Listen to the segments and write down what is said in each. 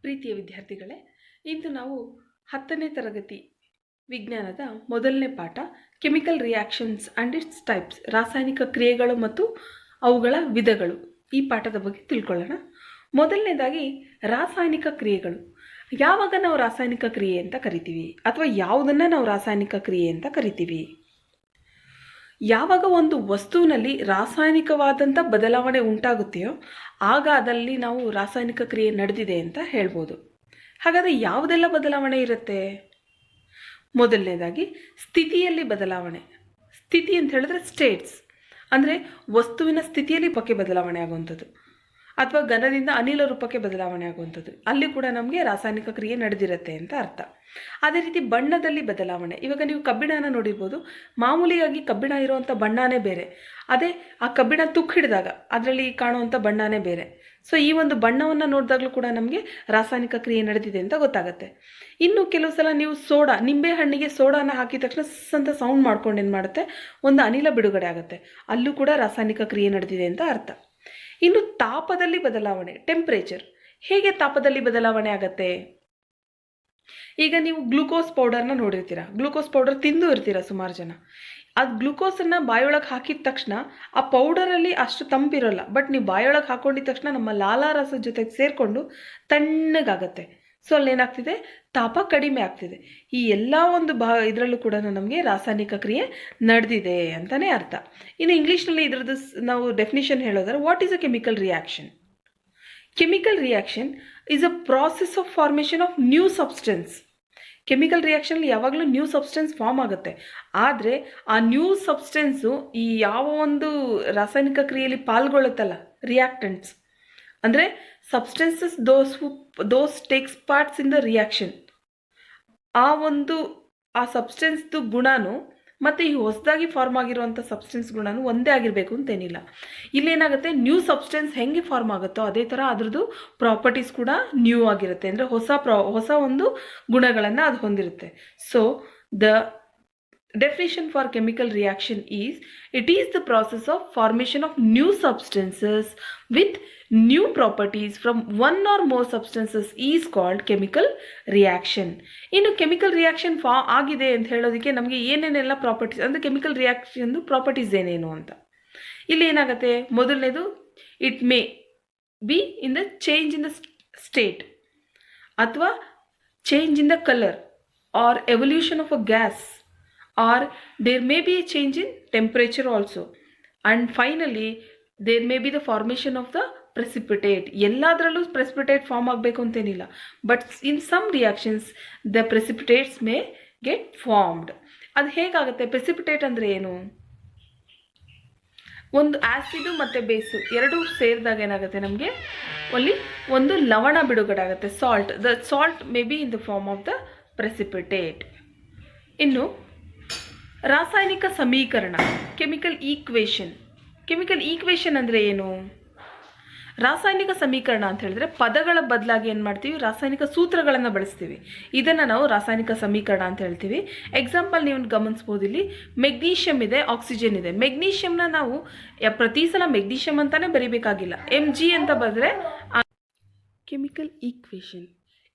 ಪ್ರೀತಿಯ ವಿದ್ಯಾರ್ಥಿಗಳೇ, ಇಂದು ನಾವು 10ನೇ ತರಗತಿ ವಿಜ್ಞಾನದ ಮೊದಲನೇ ಪಾಠ chemical reactions and its types, ರಾಸಾಯನಿಕ ಕ್ರಿಯೆಗಳು ಮತ್ತು ಅವುಗಳ ವಿಧಗಳು, ಈ ಪಾಠದ ಬಗ್ಗೆ ತಿಳ್ಕೊಳ್ಳೋಣ. ಮೊದಲನೇದಾಗಿ ರಾಸಾಯನಿಕ ಕ್ರಿಯೆಗಳು. ಯಾವಾಗ ನಾವು ರಾಸಾಯನಿಕ ಕ್ರಿಯೆ ಅಂತ ಕರಿತೀವಿ ಅಥವಾ ಯಾವುದನ್ನು ನಾವು ರಾಸಾಯನಿಕ ಕ್ರಿಯೆ ಅಂತ ಕರಿತೀವಿ? ಯಾವಾಗ ಒಂದು ವಸ್ತುವಿನಲ್ಲಿ ರಾಸಾಯನಿಕವಾದಂಥ ಬದಲಾವಣೆ ಉಂಟಾಗುತ್ತೆಯೋ ಆಗ ಅದರಲ್ಲಿ ನಾವು ರಾಸಾಯನಿಕ ಕ್ರಿಯೆ ನಡೆದಿದೆ ಅಂತ ಹೇಳ್ಬೋದು. ಹಾಗಾದರೆ ಯಾವುದೆಲ್ಲ ಬದಲಾವಣೆ ಇರುತ್ತೆ? ಮೊದಲನೇದಾಗಿ ಸ್ಥಿತಿಯಲ್ಲಿ ಬದಲಾವಣೆ. ಸ್ಥಿತಿ ಅಂತ ಹೇಳಿದ್ರೆ ಸ್ಟೇಟ್ಸ್, ಅಂದರೆ ವಸ್ತುವಿನ ಸ್ಥಿತಿಯಲ್ಲಿ ರೂಪಕ್ಕೆ ಬದಲಾವಣೆ ಆಗುವಂಥದ್ದು ಅಥವಾ ಘನದಿಂದ ಅನಿಲ ರೂಪಕ್ಕೆ ಬದಲಾವಣೆ ಆಗುವಂಥದ್ದು, ಅಲ್ಲಿ ಕೂಡ ನಮಗೆ ರಾಸಾಯನಿಕ ಕ್ರಿಯೆ ನಡೆದಿರುತ್ತೆ ಅಂತ ಅರ್ಥ. ಅದೇ ರೀತಿ ಬಣ್ಣದಲ್ಲಿ ಬದಲಾವಣೆ. ಇವಾಗ ನೀವು ಕಬ್ಬಿಣನ ನೋಡಿರ್ಬೋದು, ಮಾಮೂಲಿಯಾಗಿ ಕಬ್ಬಿಣ ಇರುವಂಥ ಬಣ್ಣನೇ ಬೇರೆ, ಅದೇ ಆ ಕಬ್ಬಿಣ ತುಕ್ಕು ಹಿಡಿದಾಗ ಅದರಲ್ಲಿ ಕಾಣುವಂಥ ಬಣ್ಣನೇ ಬೇರೆ. ಸೊ ಈ ಒಂದು ಬಣ್ಣವನ್ನು ನೋಡಿದಾಗಲೂ ಕೂಡ ನಮಗೆ ರಾಸಾಯನಿಕ ಕ್ರಿಯೆ ನಡೆದಿದೆ ಅಂತ ಗೊತ್ತಾಗುತ್ತೆ. ಇನ್ನು ಕೆಲವು ಸಲ ನೀವು ಸೋಡಾ, ನಿಂಬೆ ಹಣ್ಣಿಗೆ ಸೋಡಾನ ಹಾಕಿದ ತಕ್ಷಣ ಅಂತ ಸೌಂಡ್ ಮಾಡ್ಕೊಂಡು ಏನು ಮಾಡುತ್ತೆ, ಒಂದು ಅನಿಲ ಬಿಡುಗಡೆ ಆಗುತ್ತೆ, ಅಲ್ಲೂ ಕೂಡ ರಾಸಾಯನಿಕ ಕ್ರಿಯೆ ನಡೆದಿದೆ ಅಂತ ಅರ್ಥ. ಇನ್ನು ತಾಪದಲ್ಲಿ ಬದಲಾವಣೆ, ಟೆಂಪ್ರೇಚರ್. ಹೇಗೆ ತಾಪದಲ್ಲಿ ಬದಲಾವಣೆ ಆಗತ್ತೆ? ಈಗ ನೀವು ಗ್ಲೂಕೋಸ್ ಪೌಡರ್ನ ನೋಡಿರ್ತೀರ, ಗ್ಲೂಕೋಸ್ ಪೌಡರ್ ತಿಂದು ಇರ್ತೀರ ಸುಮಾರು ಜನ. ಅದು ಗ್ಲೂಕೋಸನ್ನು ಬಾಯೊಳಗೆ ಹಾಕಿದ ತಕ್ಷಣ ಆ ಪೌಡರಲ್ಲಿ ಅಷ್ಟು ತಂಪಿರೋಲ್ಲ, ಬಟ್ ನೀವು ಬಾಯೊಳಗೆ ಹಾಕೊಂಡಿದ ತಕ್ಷಣ ನಮ್ಮ ಲಾಲಾರಸದ ಜೊತೆಗೆ ಸೇರಿಕೊಂಡು ತಣ್ಣಗಾಗತ್ತೆ. ಸೊ ಅಲ್ಲೇನಾಗ್ತಿದೆ, ತಾಪ ಕಡಿಮೆ ಆಗ್ತಿದೆ. ಈ ಎಲ್ಲ ಒಂದು ಇದರಲ್ಲೂ ಕೂಡ ನಮಗೆ ರಾಸಾಯನಿಕ ಕ್ರಿಯೆ ನಡೆದಿದೆ ಅಂತಲೇ ಅರ್ಥ. ಇನ್ನು ಇಂಗ್ಲೀಷ್ನಲ್ಲಿ ಇದರದ್ದು ನಾವು ಡೆಫಿನಿಷನ್ ಹೇಳೋದಾದ್ರೆ, what is a chemical reaction? Chemical reaction is a process of formation of new substance. Chemical ರಿಯಾಕ್ಷನಲ್ಲಿ ಯಾವಾಗಲೂ ನ್ಯೂ ಸಬ್ಸ್ಟೆನ್ಸ್ ಫಾರ್ಮ್ ಆಗುತ್ತೆ, ಆದರೆ ಆ ನ್ಯೂ ಸಬ್ಸ್ಟೆನ್ಸು ಈ ಯಾವ ಒಂದು ರಾಸಾಯನಿಕ ಕ್ರಿಯೆಯಲ್ಲಿ ಪಾಲ್ಗೊಳ್ಳುತ್ತಲ್ಲ, ರಿಯಾಕ್ಟೆಂಟ್ಸ್ ಅಂದರೆ substances those takes parts in the reaction, ಆ ಸಬ್ಸ್ಟೆನ್ಸ್ದು ಗುಣನೂ ಮತ್ತು ಈ ಹೊಸದಾಗಿ ಫಾರ್ಮ್ ಆಗಿರುವಂಥ ಸಬ್ಸ್ಟೆನ್ಸ್ ಗುಣನೂ ಒಂದೇ ಆಗಿರಬೇಕು ಅಂತೇನಿಲ್ಲ. ಇಲ್ಲೇನಾಗುತ್ತೆ, ನ್ಯೂ ಸಬ್ಸ್ಟೆನ್ಸ್ ಹೆಂಗೆ ಫಾರ್ಮ್ ಆಗುತ್ತೋ ಅದೇ ಥರ ಅದ್ರದ್ದು ಪ್ರಾಪರ್ಟೀಸ್ ಕೂಡ ನ್ಯೂ ಆಗಿರುತ್ತೆ, ಅಂದರೆ ಹೊಸ ಒಂದು ಗುಣಗಳನ್ನು ಅದು ಹೊಂದಿರುತ್ತೆ. So the definition for chemical reaction is, it is the process of formation of new substances with new properties from one or more substances is called chemical reaction. ಇನ್ನು ಕೆಮಿಕಲ್ ರಿಯಾಕ್ಷನ್ ಆಗಿದೆ ಅಂತ ಹೇಳೋದಕ್ಕೆ ನಮಗೆ ಏನೇನೆಲ್ಲ ಪ್ರಾಪರ್ಟೀಸ್, ಅಂದರೆ chemical ರಿಯಾಕ್ಷನ್ದು properties ಏನೇನು ಅಂತ. ಇಲ್ಲಿ ಏನಾಗುತ್ತೆ, ಮೊದಲನೇದು, it may be in the change in the state ಅಥವಾ change in the colour or evolution of a gas, or there may be a change in temperature also, and finally there may be the formation of the precipitate. ಎಲ್ಲದರಲ್ಲೂ precipitate form ಆಗಬೇಕು ಅಂತೇನಿಲ್ಲ, but in some reactions the precipitates may get formed. ಅದು ಹೇಗಾಗುತ್ತೆ? Precipitate ಅಂದರೆ ಏನು? ಒಂದು acid ಮತ್ತು ಬೇಸು ಎರಡೂ ಸೇರಿದಾಗ ಏನಾಗುತ್ತೆ, ನಮಗೆ ಅಲ್ಲಿ ಒಂದು ಲವಣ ಬಿಡುಗಡೆ ಆಗುತ್ತೆ, salt. The salt may be in the form of the precipitate. ಇನ್ನು ರಾಸಾಯನಿಕ ಸಮೀಕರಣ, ಕೆಮಿಕಲ್ ಈಕ್ವೇಷನ್. ಕೆಮಿಕಲ್ ಈಕ್ವೇಷನ್ ಅಂದರೆ ಏನು? ರಾಸಾಯನಿಕ ಸಮೀಕರಣ ಅಂತ ಹೇಳಿದ್ರೆ ಪದಗಳ ಬದಲಾಗಿ ಏನು ಮಾಡ್ತೀವಿ, ರಾಸಾಯನಿಕ ಸೂತ್ರಗಳನ್ನು ಬಳಸ್ತೀವಿ. ಇದನ್ನು ನಾವು ರಾಸಾಯನಿಕ ಸಮೀಕರಣ ಅಂತ ಹೇಳ್ತೀವಿ. ಎಕ್ಸಾಂಪಲ್ ನೀವು ಗಮನಿಸ್ಬೋದು, ಇಲ್ಲಿ ಮೆಗ್ನೀಷಿಯಮ್ ಇದೆ, ಆಕ್ಸಿಜನ್ ಇದೆ. ಮೆಗ್ನೀಷಿಯಮ್ನ ನಾವು ಪ್ರತಿ ಸಲ ಮೆಗ್ನೀಷಿಯಮ್ ಅಂತಾನೆ ಬರೀಬೇಕಾಗಿಲ್ಲ, mg ಅಂತ ಬರೆದ್ರೆ. Chemical equation,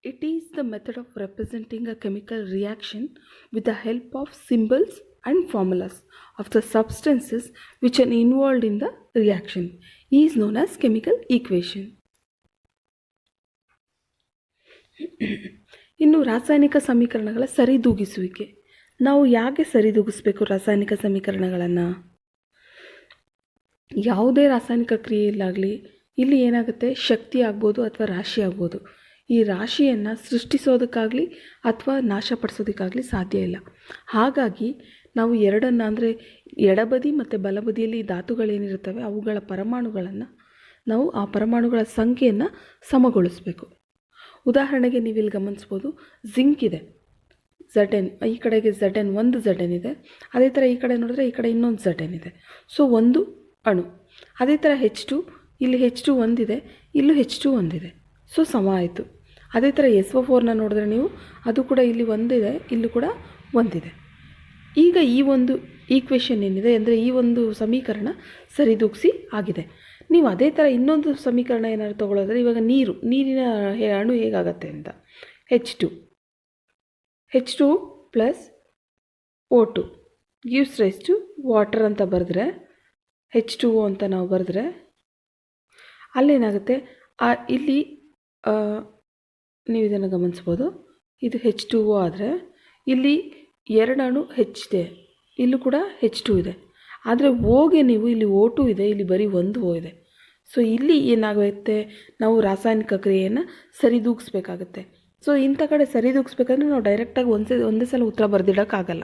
it is the method of representing a chemical reaction with the help of symbols and formulas of the substances which are involved in the reaction is known as chemical equation. ಇನ್ನು ರಾಸಾಯನಿಕ ಸಮೀಕರಣಗಳ ಸರಿದೂಗಿಸುವಿಕೆ. ನಾವು ಯಾಕೆ ಸರಿದೂಗಿಸಬೇಕು ರಾಸಾಯನಿಕ ಸಮೀಕರಣಗಳನ್ನು? ಯಾವುದೇ ರಾಸಾಯನಿಕ ಕ್ರಿಯೆಯಲ್ಲಾಗಲಿ ಇಲ್ಲಿ ಏನಾಗುತ್ತೆ, ಶಕ್ತಿ ಆಗ್ಬೋದು ಅಥವಾ ರಾಶಿ ಆಗ್ಬೋದು. ಈ ರಾಶಿಯನ್ನು ಸೃಷ್ಟಿಸೋದಕ್ಕಾಗಲಿ ಅಥವಾ ನಾಶಪಡಿಸೋದಕ್ಕಾಗಲಿ ಸಾಧ್ಯ ಇಲ್ಲ. ಹಾಗಾಗಿ ನಾವು ಎರಡನ್ನು, ಅಂದರೆ ಎಡಬದಿ ಮತ್ತು ಬಲಬದಿಯಲ್ಲಿ ಧಾತುಗಳೇನಿರುತ್ತವೆ ಅವುಗಳ ಪರಮಾಣುಗಳನ್ನು ನಾವು ಆ ಪರಮಾಣುಗಳ ಸಂಖ್ಯೆಯನ್ನು ಸಮಗೊಳಿಸಬೇಕು. ಉದಾಹರಣೆಗೆ ನೀವು ಇಲ್ಲಿ ಗಮನಿಸ್ಬೋದು, ಜಿಂಕ್ ಇದೆ, Zn, ಈ ಕಡೆಗೆ Zn, ಒಂದು Zn ಇದೆ. ಅದೇ ಥರ ಈ ಕಡೆ ನೋಡಿದ್ರೆ ಈ ಕಡೆ ಇನ್ನೊಂದು Zn ಇದೆ. ಸೊ ಒಂದು ಅಣು. ಅದೇ ಥರ H2, ಇಲ್ಲಿ H2 ಒಂದಿದೆ, ಇಲ್ಲೂ H2 ಒಂದಿದೆ. ಸೊ ಸಮ ಆಯಿತು. ಅದೇ ಥರ SO4ನ ನೋಡಿದ್ರೆ ನೀವು, ಅದು ಕೂಡ ಇಲ್ಲಿ ಒಂದಿದೆ, ಇಲ್ಲೂ ಕೂಡ ಒಂದಿದೆ. ಈಗ ಈ ಒಂದು ಈಕ್ವೇಷನ್ ಏನಿದೆ, ಅಂದರೆ ಈ ಒಂದು ಸಮೀಕರಣ ಸರಿದೂಗಿಸಿ ಆಗಿದೆ. ನೀವು ಅದೇ ಥರ ಇನ್ನೊಂದು ಸಮೀಕರಣ ಏನಾದ್ರು ತೊಗೊಳೋದ್ರೆ, ಇವಾಗ ನೀರಿನ ಅಣು ಹೇಗಾಗತ್ತೆ ಅಂತ, H2 plus O2 gives rise to water ಅಂತ ಬರೆದ್ರೆ, H2O ಅಂತ ನಾವು ಬರೆದ್ರೆ ಅಲ್ಲೇನಾಗುತ್ತೆ, ಇಲ್ಲಿ ನೀವು ಇದನ್ನು ಗಮನಿಸ್ಬೋದು. ಇದು H2O ಆದರೆ ಇಲ್ಲಿ 2 ಅಣು ಇದೆ, ಇಲ್ಲೂ ಕೂಡ H2 ಇದೆ. ಆದರೆ ಓಗೆ ನೀವು ಇಲ್ಲಿ O2 ಇದೆ, ಇಲ್ಲಿ ಬರೀ ಒಂದು O ಇದೆ. ಸೊ ಇಲ್ಲಿ ಏನಾಗುತ್ತೆ, ನಾವು ರಾಸಾಯನಿಕ ಕ್ರಿಯೆಯನ್ನು ಸರಿದೂಗಿಸ್ಬೇಕಾಗತ್ತೆ. ಸೊ ಇಂಥ ಕಡೆ ಸರಿದೂಗಿಸ್ಬೇಕಂದ್ರೆ ನಾವು ಡೈರೆಕ್ಟಾಗಿ ಒಂದೇ ಸಲ ಉತ್ತರ ಬರೆದಿಡೋಕ್ಕಾಗಲ್ಲ.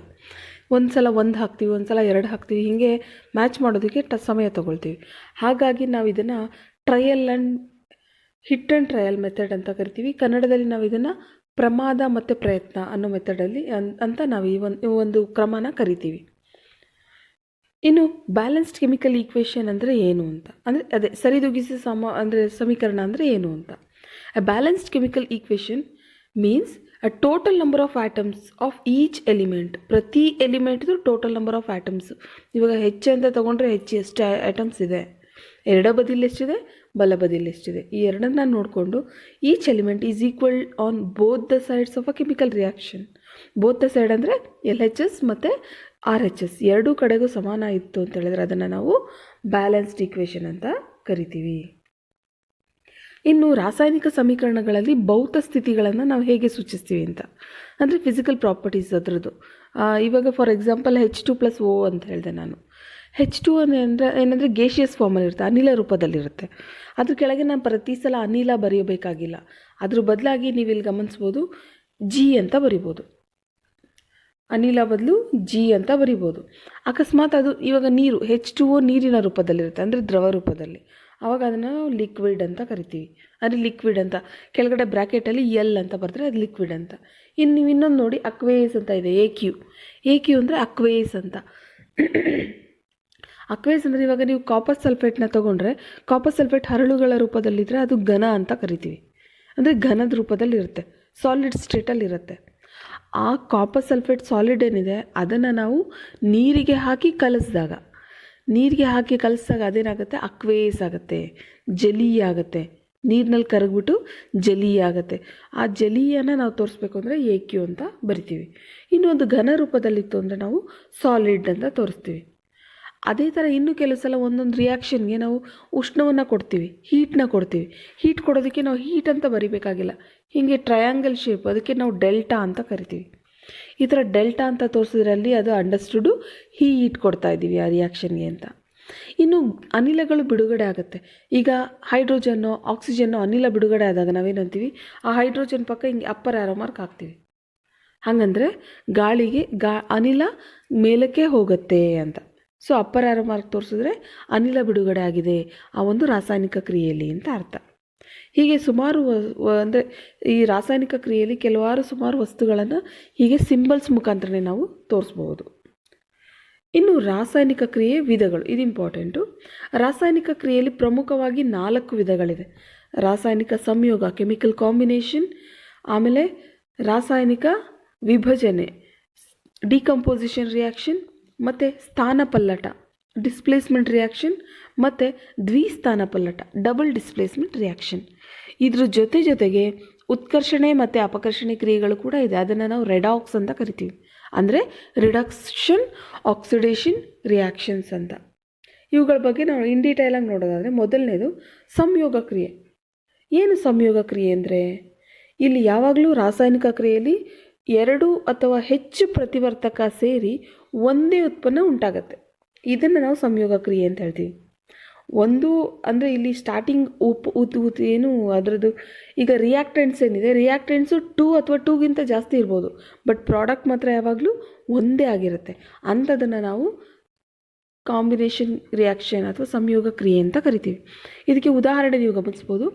ಒಂದು ಸಲ 1 ಹಾಕ್ತೀವಿ, ಒಂದು ಸಲ 2 ಹಾಕ್ತೀವಿ, ಹೀಗೆ ಮ್ಯಾಚ್ ಮಾಡೋದಕ್ಕೆ ಸಮಯ ತೊಗೊಳ್ತೀವಿ. ಹಾಗಾಗಿ ನಾವು ಇದನ್ನು ಹಿಟ್ ಆ್ಯಂಡ್ ಟ್ರಯಲ್ ಮೆಥಡ್ ಅಂತ ಕರಿತೀವಿ. ಕನ್ನಡದಲ್ಲಿ ನಾವು ಇದನ್ನು ಪ್ರಮಾದ ಮತ್ತು ಪ್ರಯತ್ನ ಅನ್ನೋ ಮೆಥಡಲ್ಲಿ ಅಂತ ನಾವು ಈ ಒಂದು ಕ್ರಮನ ಕರಿತೀವಿ. ಇನ್ನು ಬ್ಯಾಲೆನ್ಸ್ಡ್ ಕೆಮಿಕಲ್ ಈಕ್ವೇಷನ್ ಅಂದರೆ ಏನು ಅಂತ, ಅಂದರೆ ಅದೇ ಸರಿದೂಗಿಸಿ ಸಮೀಕರಣ ಅಂದರೆ ಏನು ಅಂತ. A balanced chemical equation means a total number of atoms of each element. ಪ್ರತಿ ಎಲಿಮೆಂಟ್ದು ಟೋಟಲ್ ನಂಬರ್ ಆಫ್ ಆಟಮ್ಸ್. ಇವಾಗ ಅಂತ ತೊಗೊಂಡ್ರೆ ಎಷ್ಟು ಆಟಮ್ಸ್ ಇದೆ, ಎಡ ಬದಿಯಲ್ಲಿ ಎಷ್ಟಿದೆ, ಬಲ ಬದಿಯಲ್ಲಿ ಎಷ್ಟಿದೆ, ಈ ಎರಡನ್ನ ನೋಡಿಕೊಂಡು each element is equal on both the sides of a chemical reaction. Both the side ಅಂದರೆ LHS ಮತ್ತು RH ಎರಡೂ ಕಡೆಗೂ ಸಮಾನ ಇತ್ತು ಅಂತ ಹೇಳಿದ್ರೆ ಅದನ್ನು ನಾವು ಬ್ಯಾಲೆನ್ಸ್ಡ್ ಈಕ್ವೇಷನ್ ಅಂತ ಕರಿತೀವಿ. ಇನ್ನು ರಾಸಾಯನಿಕ ಸಮೀಕರಣಗಳಲ್ಲಿ ಭೌತ ಸ್ಥಿತಿಗಳನ್ನು ನಾವು ಹೇಗೆ ಸೂಚಿಸ್ತೀವಿ ಅಂತ, ಅಂದರೆ ಫಿಸಿಕಲ್ ಪ್ರಾಪರ್ಟೀಸ್ ಅದರದ್ದು. ಇವಾಗ for example H2 plus O ಅಂತ ಹೇಳಿದೆ ನಾನು. H2 ಏನಂದರೆ ಗೇಷಿಯಸ್ ಫಾರ್ಮಲ್ಲಿರುತ್ತೆ, ಅನಿಲ ರೂಪದಲ್ಲಿರುತ್ತೆ. ಅದ್ರ ಕೆಳಗೆ ನಾನು ಪ್ರತಿ ಸಲ ಅನಿಲ ಬರೆಯಬೇಕಾಗಿಲ್ಲ. ಅದ್ರ ಬದಲಾಗಿ ನೀವು ಇಲ್ಲಿ ಗಮನಿಸ್ಬೋದು, G ಅಂತ ಬರಿಬೋದು. ಅನಿಲ ಬದಲು G ಅಂತ ಬರಿಬೋದು. ಅಕಸ್ಮಾತ್ ಅದು ಇವಾಗ H2O ನೀರಿನ ರೂಪದಲ್ಲಿರುತ್ತೆ, ಅಂದರೆ ದ್ರವ ರೂಪದಲ್ಲಿ. ಆವಾಗ ಅದನ್ನು ನಾವು ಲಿಕ್ವಿಡ್ ಅಂತ ಕರಿತೀವಿ. ಅಂದರೆ ಲಿಕ್ವಿಡ್ ಅಂತ ಕೆಳಗಡೆ ಬ್ರ್ಯಾಕೆಟಲ್ಲಿ L ಅಂತ ಬರೆದ್ರೆ ಅದು ಲಿಕ್ವಿಡ್ ಅಂತ. ಇನ್ನು ನೀವು ಇನ್ನೊಂದು ನೋಡಿ, ಅಕ್ವೇಸ್ ಅಂತ ಇದೆ, AQ ಅಂದರೆ ಅಕ್ವೇಸ್ ಅಂತ. ಅಕ್ವೇಸ್ ಅಂದರೆ ಇವಾಗ ನೀವು ಕಾಪರ್ ಸಲ್ಫೇಟ್ನ ತೊಗೊಂಡ್ರೆ, ಕಾಪರ್ ಸಲ್ಫೇಟ್ ಹರಳುಗಳ ರೂಪದಲ್ಲಿದ್ದರೆ ಅದು ಘನ ಅಂತ ಕರಿತೀವಿ. ಅಂದರೆ ಘನದ ರೂಪದಲ್ಲಿರುತ್ತೆ, ಸಾಲಿಡ್ ಸ್ಟೇಟಲ್ಲಿರುತ್ತೆ. ಆ ಕಾಪರ್ ಸಲ್ಫೇಟ್ ಸಾಲಿಡ್ ಏನಿದೆ ಅದನ್ನು ನಾವು ನೀರಿಗೆ ಹಾಕಿ ಕಲಿಸಿದಾಗ ಅದೇನಾಗುತ್ತೆ, ಅಕ್ವೇಸ್ ಆಗುತ್ತೆ, ಜಲೀಯ ಆಗುತ್ತೆ. ನೀರಿನಲ್ಲಿ ಕರಗ್ಬಿಟ್ಟು ಜಲೀಯ ಆಗುತ್ತೆ. ಆ ಜಲೀಯನ ನಾವು ತೋರಿಸ್ಬೇಕು ಅಂದರೆ AQ ಅಂತ ಬರಿತೀವಿ. ಇನ್ನೊಂದು ಘನ ರೂಪದಲ್ಲಿತ್ತು ಅಂದರೆ ನಾವು ಸಾಲಿಡ್ ಅಂತ ತೋರಿಸ್ತೀವಿ. ಅದೇ ಥರ ಇನ್ನೂ ಕೆಲವು ಸಲ ಒಂದೊಂದು ರಿಯಾಕ್ಷನ್ಗೆ ನಾವು ಉಷ್ಣವನ್ನು ಕೊಡ್ತೀವಿ, ಹೀಟ್ನ ಕೊಡ್ತೀವಿ. ಹೀಟ್ ಕೊಡೋದಕ್ಕೆ ನಾವು ಹೀಟ್ ಅಂತ ಬರಿಬೇಕಾಗಿಲ್ಲ, ಹೀಗೆ ಟ್ರಯಾಂಗಲ್ ಶೇಪ್, ಅದಕ್ಕೆ ನಾವು ಡೆಲ್ಟಾ ಅಂತ ಕರಿತೀವಿ. ಈ ಥರ ಡೆಲ್ಟಾ ಅಂತ ತೋರಿಸಿದ್ರಲ್ಲಿ ಅದು ಅಂಡರ್ಸ್ಟುಡು ಹೀಟ್ ಕೊಡ್ತಾ ಇದ್ದೀವಿ ಆ ರಿಯಾಕ್ಷನ್ಗೆ ಅಂತ. ಇನ್ನು ಅನಿಲಗಳು ಬಿಡುಗಡೆ ಆಗುತ್ತೆ. ಈಗ ಹೈಡ್ರೋಜನ್ನು, ಆಕ್ಸಿಜನ್ನು ಅನಿಲ ಬಿಡುಗಡೆ ಆದಾಗ ನಾವೇನಂತೀವಿ, ಆ ಹೈಡ್ರೋಜನ್ ಪಕ್ಕ ಹಿಂಗೆ ಅಪ್ಪರ್ ಆರೋ ಮಾರ್ಕ್ ಹಾಕ್ತೀವಿ. ಹಾಗಂದರೆ ಗಾಳಿಗೆ ಅನಿಲ ಮೇಲಕ್ಕೆ ಹೋಗುತ್ತೆ ಅಂತ. ಸೊ ಅಪ್ಪರ್ ಆರೋ ಮಾರ್ಕ್ ತೋರಿಸಿದ್ರೆ ಅನಿಲ ಬಿಡುಗಡೆ ಆಗಿದೆ ಆ ಒಂದು ರಾಸಾಯನಿಕ ಕ್ರಿಯೆಯಲ್ಲಿ ಅಂತ ಅರ್ಥ. ಹೀಗೆ ಸುಮಾರು ಅಂದರೆ ಈ ರಾಸಾಯನಿಕ ಕ್ರಿಯೆಯಲ್ಲಿ ಸುಮಾರು ವಸ್ತುಗಳನ್ನು ಹೀಗೆ ಸಿಂಬಲ್ಸ್ ಮುಖಾಂತರನೇ ನಾವು ತೋರಿಸ್ಬೋದು. ಇನ್ನು ರಾಸಾಯನಿಕ ಕ್ರಿಯೆ ವಿಧಗಳು, ಇದು ಇಂಪಾರ್ಟೆಂಟು. ರಾಸಾಯನಿಕ ಕ್ರಿಯೆಯಲ್ಲಿ ಪ್ರಮುಖವಾಗಿ 4 ವಿಧಗಳಿದೆ. ರಾಸಾಯನಿಕ ಸಂಯೋಗ, ಕೆಮಿಕಲ್ ಕಾಂಬಿನೇಷನ್, ಆಮೇಲೆ ರಾಸಾಯನಿಕ ವಿಭಜನೆ, ಡಿಕಂಪೋಸಿಷನ್ ರಿಯಾಕ್ಷನ್, ಮತ್ತು ಸ್ಥಾನಪಲ್ಲಟ, ಡಿಸ್ಪ್ಲೇಸ್ಮೆಂಟ್ ರಿಯಾಕ್ಷನ್, ಮತ್ತು ದ್ವಿಸ್ಥಾನಪಲ್ಲಟ, ಡಬಲ್ ಡಿಸ್ಪ್ಲೇಸ್ಮೆಂಟ್ ರಿಯಾಕ್ಷನ್. ಇದ್ರ ಜೊತೆಗೆ ಉತ್ಕರ್ಷಣೆ ಮತ್ತು ಅಪಕರ್ಷಣೆ ಕ್ರಿಯೆಗಳು ಕೂಡ ಇದೆ. ಅದನ್ನು ನಾವು ರೆಡಾಕ್ಸ್ ಅಂತ ಕರಿತೀವಿ, ಅಂದರೆ ರಿಡಕ್ಷನ್ ಆಕ್ಸಿಡೇಷನ್ ರಿಯಾಕ್ಷನ್ಸ್ ಅಂತ. ಇವುಗಳ ಬಗ್ಗೆ ನಾವು ಇನ್ ಡೀಟೇಲಾಗಿ ನೋಡೋದಾದರೆ, ಮೊದಲನೇದು ಸಂಯೋಗ ಕ್ರಿಯೆ. ಏನು ಸಂಯೋಗ ಕ್ರಿಯೆ ಅಂದರೆ, ಇಲ್ಲಿ ಯಾವಾಗಲೂ ರಾಸಾಯನಿಕ ಕ್ರಿಯೆಯಲ್ಲಿ 2 ಅಥವಾ ಹೆಚ್ಚು ಪ್ರತಿವರ್ತಕ ಸೇರಿ ಒಂದೇ ಉತ್ಪನ್ನ ಉಂಟಾಗತ್ತೆ. ಇದನ್ನು ನಾವು ಸಂಯೋಗ ಕ್ರಿಯೆ ಅಂತ ಹೇಳ್ತೀವಿ. ಒಂದು ಅಂದರೆ ಇಲ್ಲಿ ಸ್ಟಾರ್ಟಿಂಗ್ ಏನು ಅದರದ್ದು, ಈಗ ರಿಯಾಕ್ಟೆಂಟ್ಸ್ ಏನಿದೆ, ರಿಯಾಕ್ಟೆಂಟ್ಸು 2 ಅಥವಾ 2ಗಿಂತ ಜಾಸ್ತಿ ಇರ್ಬೋದು, ಬಟ್ ಪ್ರಾಡಕ್ಟ್ ಮಾತ್ರ ಯಾವಾಗಲೂ ಒಂದೇ ಆಗಿರುತ್ತೆ. ಅಂಥದ್ದನ್ನು ನಾವು ಕಾಂಬಿನೇಷನ್ ರಿಯಾಕ್ಷನ್ ಅಥವಾ ಸಂಯೋಗ ಕ್ರಿಯೆ ಅಂತ ಕರಿತೀವಿ. ಇದಕ್ಕೆ ಉದಾಹರಣೆ ನೀವು ಗಮನಿಸ್ಬೋದು.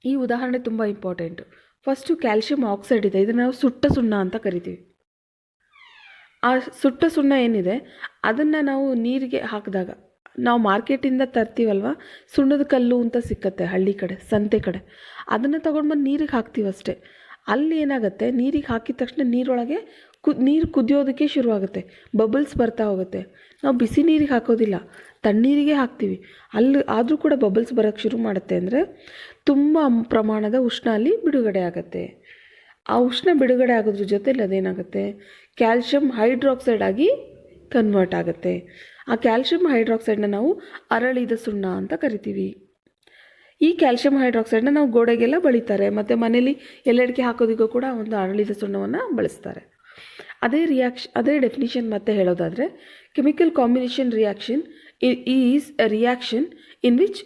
ಈ ಉದಾಹರಣೆ ತುಂಬ ಇಂಪಾರ್ಟೆಂಟು. ಫಸ್ಟು ಕ್ಯಾಲ್ಶಿಯಂ ಆಕ್ಸೈಡ್ ಇದೆ, ಇದನ್ನು ನಾವು ಸುಟ್ಟ ಸುಣ್ಣ ಅಂತ ಕರಿತೀವಿ. ಆ ಸುಟ್ಟ ಸುಣ್ಣ ಏನಿದೆ ಅದನ್ನು ನಾವು ನೀರಿಗೆ ಹಾಕಿದಾಗ, ನಾವು ಮಾರ್ಕೆಟಿಂದ ತರ್ತೀವಲ್ವ, ಸುಣ್ಣದ ಕಲ್ಲು ಅಂತ ಸಿಕ್ಕತ್ತೆ ಹಳ್ಳಿ ಕಡೆ, ಸಂತೆ ಕಡೆ, ಅದನ್ನು ತೊಗೊಂಡ್ಬಂದು ನೀರಿಗೆ ಹಾಕ್ತೀವಿ ಅಷ್ಟೇ. ಅಲ್ಲಿ ಏನಾಗುತ್ತೆ, ನೀರಿಗೆ ಹಾಕಿದ ತಕ್ಷಣ ನೀರೊಳಗೆ ನೀರು ಕುದಿಯೋದಕ್ಕೆ ಶುರುವಾಗುತ್ತೆ, ಬಬಲ್ಸ್ ಬರ್ತಾ ಹೋಗುತ್ತೆ. ನಾವು ಬಿಸಿ ನೀರಿಗೆ ಹಾಕೋದಿಲ್ಲ, ತಣ್ಣೀರಿಗೆ ಹಾಕ್ತೀವಿ, ಅಲ್ಲಿ ಆದರೂ ಕೂಡ ಬಬಲ್ಸ್ ಬರೋಕ್ಕೆ ಶುರು ಮಾಡುತ್ತೆ ಅಂದರೆ ತುಂಬ ಪ್ರಮಾಣದ ಉಷ್ಣ ಅಲ್ಲಿ ಬಿಡುಗಡೆ ಆಗುತ್ತೆ. ಆ ಉಷ್ಣ ಬಿಡುಗಡೆ ಆಗೋದ್ರ ಜೊತೆಲಿ ಅದೇನಾಗುತ್ತೆ, ಕ್ಯಾಲ್ಶಿಯಂ ಹೈಡ್ರಾಕ್ಸೈಡ್ ಆಗಿ ಕನ್ವರ್ಟ್ ಆಗುತ್ತೆ. ಆ ಕ್ಯಾಲ್ಶಿಯಂ ಹೈಡ್ರಾಕ್ಸೈಡ್ನ ನಾವು ಅರಳಿದ ಸುಣ್ಣ ಅಂತ ಕರಿತೀವಿ. ಈ ಕ್ಯಾಲ್ಶಿಯಂ ಹೈಡ್ರಾಕ್ಸೈಡ್ನ ನಾವು ಗೋಡೆಗೆಲ್ಲ ಬಳಿತಾರೆ, ಮತ್ತು ಮನೇಲಿ ಎಲ್ಲೆಡಿಕೆ ಹಾಕೋದಕ್ಕೂ ಕೂಡ ಒಂದು ಅರಳಿದ ಸುಣ್ಣವನ್ನು ಬಳಸ್ತಾರೆ. ಅದೇ ಡೆಫಿನಿಷನ್ ಮತ್ತೆ ಹೇಳೋದಾದರೆ, chemical combination reaction is A reaction in which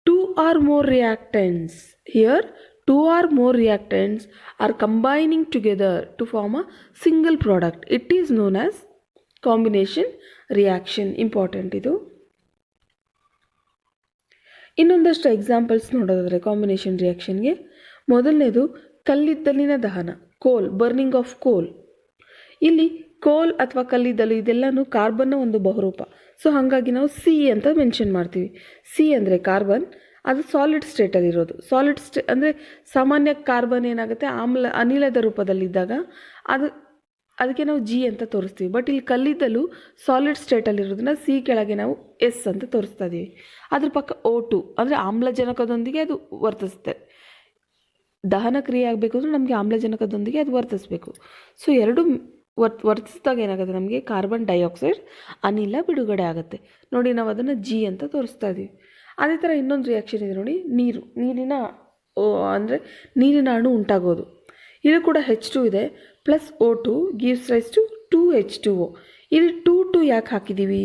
2 or more reactants, here 2 or more reactants are combining together to form a single product. It is known as combination reaction. Important ಇದು. ಇನ್ನೊಂದಷ್ಟು examples ನೋಡೋದಾದರೆ combination ರಿಯಾಕ್ಷನ್ಗೆ, ಮೊದಲನೇದು ಕಲ್ಲಿದ್ದಲಿನ ದಹನ, ಕೋಲ್, burning of ಕೋಲ್. ಇಲ್ಲಿ ಕೋಲ್ ಅಥವಾ ಕಲ್ಲಿದ್ದಲು ಇದೆಲ್ಲನೂ ಕಾರ್ಬನ್ನ ಒಂದು ಬಹುರೂಪ. ಸೊ ಹಾಗಾಗಿ ನಾವು ಸಿ ಅಂತ ಮೆನ್ಷನ್ ಮಾಡ್ತೀವಿ. ಸಿ ಅಂದರೆ ಕಾರ್ಬನ್, ಅದು ಸಾಲಿಡ್ ಸ್ಟೇಟಲ್ಲಿರೋದು. ಸಾಲಿಡ್ ಅಂದರೆ ಸಾಮಾನ್ಯ ಕಾರ್ಬನ್ ಏನಾಗುತ್ತೆ, ಅನಿಲದ ರೂಪದಲ್ಲಿದ್ದಾಗ ಅದಕ್ಕೆ ನಾವು ಜಿ ಅಂತ ತೋರಿಸ್ತೀವಿ. ಬಟ್ ಇಲ್ಲಿ ಕಲ್ಲಿದ್ದಲು ಸಾಲಿಡ್ ಸ್ಟೇಟಲ್ಲಿರೋದನ್ನ ಸಿ ಕೆಳಗೆ ನಾವು ಎಸ್ ಅಂತ ತೋರಿಸ್ತಾ ಇದ್ದೀವಿ. ಅದ್ರ ಪಕ್ಕ O2 ಅಂದರೆ ಆಮ್ಲಜನಕದೊಂದಿಗೆ ಅದು ವರ್ತಿಸುತ್ತೆ. ದಹನ ಕ್ರಿಯೆ ಆಗಬೇಕು ಅಂದರೆ ನಮಗೆ ಆಮ್ಲಜನಕದೊಂದಿಗೆ ಅದು ವರ್ತಿಸಬೇಕು. ಸೊ ಎರಡು ವರ್ತಿಸಿದಾಗ ಏನಾಗುತ್ತೆ, ನಮಗೆ ಕಾರ್ಬನ್ ಡೈಆಕ್ಸೈಡ್ ಅನಿಲ ಬಿಡುಗಡೆ ಆಗುತ್ತೆ. ನೋಡಿ, ನಾವು ಅದನ್ನು ಜಿ ಅಂತ ತೋರಿಸ್ತಾ ಇದ್ದೀವಿ. ಅದೇ ಥರ ಇನ್ನೊಂದು ರಿಯಾಕ್ಷನ್ ಇದೆ ನೋಡಿ, ನೀರಿನ ಅಣು ಉಂಟಾಗೋದು. ಇದು ಕೂಡ H2 ಇದೆ, plus O2 gives rise to 2H2O. ಇಲ್ಲಿ 2 ಯಾಕೆ ಹಾಕಿದ್ದೀವಿ?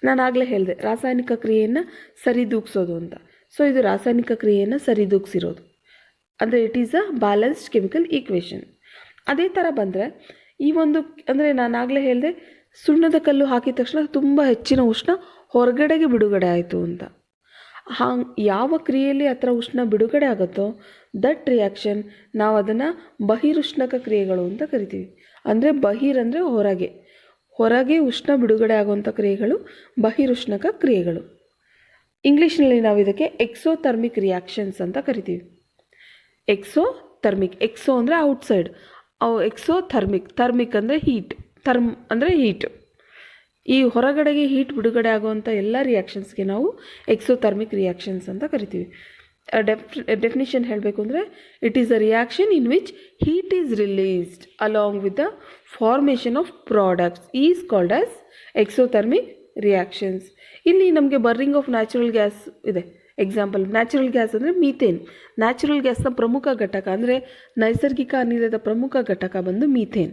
ನಾನು ಆಗಲೇ ಹೇಳಿದೆ, ರಾಸಾಯನಿಕ ಕ್ರಿಯೆಯನ್ನು ಸರಿದೂಗಿಸೋದು ಅಂತ. ಸೊ ಇದು ರಾಸಾಯನಿಕ ಕ್ರಿಯೆಯನ್ನು ಸರಿದೂಗಿಸಿರೋದು, ಅಂದರೆ it is a balanced chemical equation. ಅದೇ ಥರ ಬಂದರೆ ಈ ಒಂದು, ಅಂದರೆ ನಾನಾಗಲೇ ಹೇಳಿದೆ, ಸುಣ್ಣದ ಕಲ್ಲು ಹಾಕಿದ ತಕ್ಷಣ ತುಂಬ ಹೆಚ್ಚಿನ ಉಷ್ಣ ಹೊರಗಡೆಗೆ ಬಿಡುಗಡೆ ಆಯಿತು ಅಂತ. ಯಾವ ಕ್ರಿಯೆಯಲ್ಲಿ ಆ ಥರ ಉಷ್ಣ ಬಿಡುಗಡೆ ಆಗುತ್ತೋ ದಟ್ ರಿಯಾಕ್ಷನ್ ನಾವು ಅದನ್ನು ಬಹಿರುಷ್ಣಕ ಕ್ರಿಯೆಗಳು ಅಂತ ಕರಿತೀವಿ. ಅಂದರೆ ಬಹಿರ್ ಅಂದರೆ ಹೊರಗೆ ಉಷ್ಣ ಬಿಡುಗಡೆ ಆಗುವಂಥ ಕ್ರಿಯೆಗಳು ಬಹಿರುಷ್ಣಕ ಕ್ರಿಯೆಗಳು. ಇಂಗ್ಲೀಷ್ನಲ್ಲಿ ನಾವು ಇದಕ್ಕೆ ಎಕ್ಸೋಥರ್ಮಿಕ್ ರಿಯಾಕ್ಷನ್ಸ್ ಅಂತ ಕರಿತೀವಿ. ಎಕ್ಸೋಥರ್ಮಿಕ್, ಎಕ್ಸೋ ಅಂದರೆ ಔಟ್ಸೈಡ್, ಥರ್ಮಿಕ್ ಅಂದರೆ ಹೀಟ್, ಅಂದರೆ ಹೀಟ್. ಈ ಹೊರಗಡೆಗೆ ಹೀಟ್ ಬಿಡುಗಡೆ ಆಗುವಂಥ ಎಲ್ಲ ರಿಯಾಕ್ಷನ್ಸ್ಗೆ ನಾವು ಎಕ್ಸೋಥರ್ಮಿಕ್ ರಿಯಾಕ್ಷನ್ಸ್ ಅಂತ ಕರಿತೀವಿ. ಡೆಫಿನಿಷನ್ ಹೇಳಬೇಕು ಅಂದರೆ, it is a reaction in which heat is released along with the formation of products is called as exothermic reactions. ಇಲ್ಲಿ ನಮಗೆ ಬರ್ನಿಂಗ್ ಆಫ್ ನ್ಯಾಚುರಲ್ ಗ್ಯಾಸ್ ಇದೆ. ಎಕ್ಸಾಂಪಲ್, ನ್ಯಾಚುರಲ್ ಗ್ಯಾಸ್ ಅಂದರೆ ಮೀಥೇನ್. ನ್ಯಾಚುರಲ್ ಗ್ಯಾಸ್ನ ಪ್ರಮುಖ ಘಟಕ ಅಂದರೆ ನೈಸರ್ಗಿಕ ಅನಿಲದ ಪ್ರಮುಖ ಘಟಕ ಬಂದು ಮೀಥೇನ್.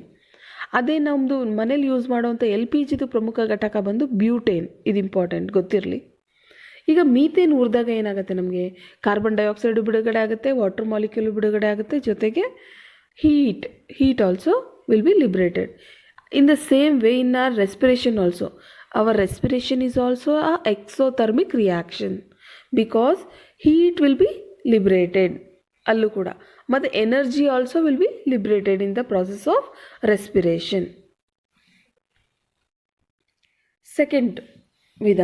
ಅದೇ ನಮ್ಮದು ಮನೇಲಿ ಯೂಸ್ ಮಾಡುವಂಥ LPGದು ಪ್ರಮುಖ ಘಟಕ ಬಂದು ಬ್ಯೂಟೇನ್. ಇದು ಇಂಪಾರ್ಟೆಂಟ್, ಗೊತ್ತಿರಲಿ. ಈಗ ಮೀಥೇನ್ ಉರಿದಾಗ ಏನಾಗುತ್ತೆ, ನಮಗೆ ಕಾರ್ಬನ್ ಡೈಆಕ್ಸೈಡು ಬಿಡುಗಡೆ ಆಗುತ್ತೆ, ವಾಟರ್ ಮಾಲಿಕ್ಯೂಲ್ ಬಿಡುಗಡೆ ಆಗುತ್ತೆ, ಜೊತೆಗೆ heat also will be liberated. In the same way in our respiration also, our respiration is also a exothermic reaction because heat will be liberated ಅಲ್ಲೂ ಕೂಡ, ಮತ್ತು energy also will be liberated in the process of respiration. Second ವಿಧ,